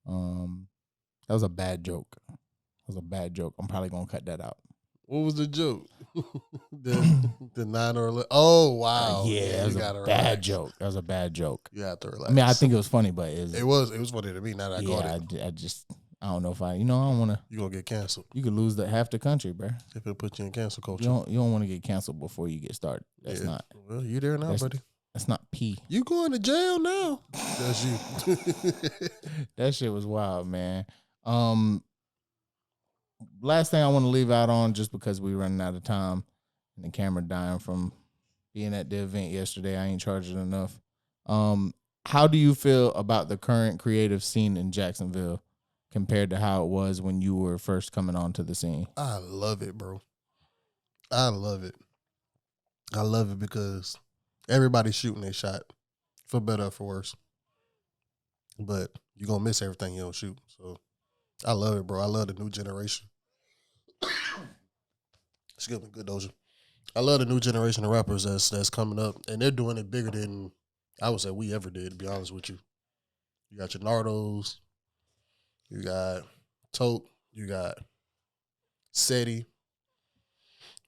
That was a bad joke. I'm probably gonna cut that out. What was the joke? the 9 or 11. Oh, wow. Yeah, that was you a gotta bad relax. joke. That was a bad joke. You have to relax. I mean, I think it was funny, but it was funny to me now that I caught it. I don't know if I don't want to. You're going to get canceled. You could lose half the country, bro. If it'll put you in cancel culture. You don't want to get canceled before you get started. That's not. Well, you there now, buddy. That's not P. You going to jail now. That's you. That shit was wild, man. Last thing I want to leave out on, just because we're running out of time and the camera dying from being at the event yesterday, I ain't charging enough. How do you feel about the current creative scene in Jacksonville compared to how it was when you were first coming onto the scene? I love it, bro. I love it. I love it because everybody's shooting their shot, for better or for worse. But you're going to miss everything you don't shoot. So I love it, bro. I love the new generation. Excuse me, good Doja. I love the new generation of rappers that's coming up, and they're doing it bigger than I would say we ever did, to be honest with you. You got your Nardos, you got Tote, you got SETI,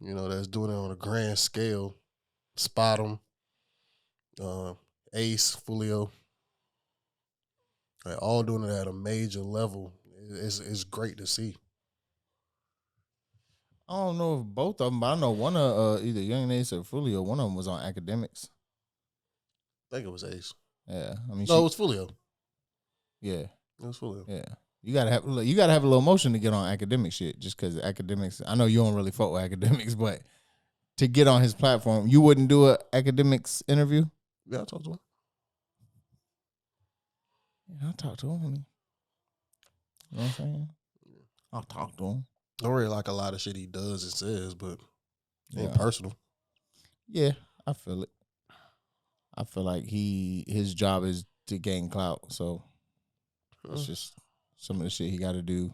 that's doing it on a grand scale. Spot 'em, Ace, Fulio, like all doing it at a major level. It's great to see. I don't know if both of them, but I know one of either Young Ace or Fulio, one of them was on Academics. I think it was Ace. Yeah, I mean, No, it was Fulio. Yeah, It was Fulio. yeah. You gotta have a little motion to get on Academic shit. Just because Academics, I know you don't really fuck with Academics, but to get on his platform, you wouldn't do a Academics interview. Yeah, I talked to him. Yeah, I'll talk to him. You know what I'm saying? I'll talk to him. Don't really like a lot of shit he does and says, but it ain't Yeah. personal. Yeah, I feel it. I feel like his job is to gain clout, so it's just some of the shit he got to do.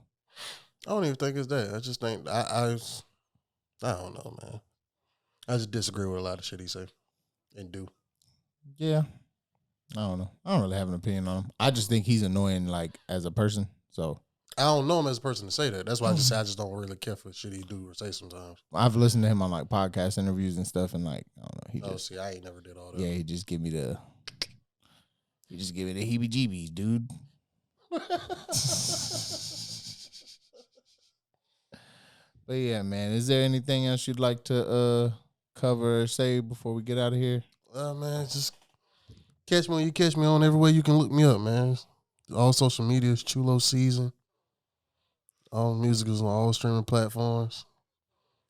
I don't even think it's that. I just think I don't know, man. I just disagree with a lot of shit he say and do. Yeah, I don't know. I don't really have an opinion on him. I just think he's annoying, like as a person. So I don't know him as a person to say that. That's why I just say I just don't really care for shit he do or say sometimes. I've listened to him on like podcast interviews and stuff, and like I don't know. See, I ain't never did all that. Yeah, he just give me the heebie-jeebies, dude. But yeah, man, is there anything else you'd like to cover or say before we get out of here? Man, just catch me when you catch me on everywhere you can look me up, man. All social media is Chulo Season. All music is on all streaming platforms.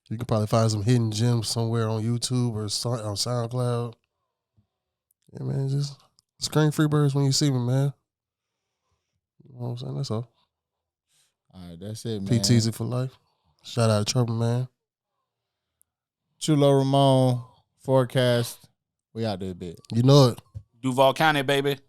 You can probably find some hidden gems somewhere on YouTube or on SoundCloud. Yeah, man, just scream Freebirds when you see me, man. You know what I'm saying? That's all. All right, that's it, man. PTZ for life. Shout out to Trouble, man. Chulo, Ramon, Forecast. We out there, bit. You know it. Duval County, baby.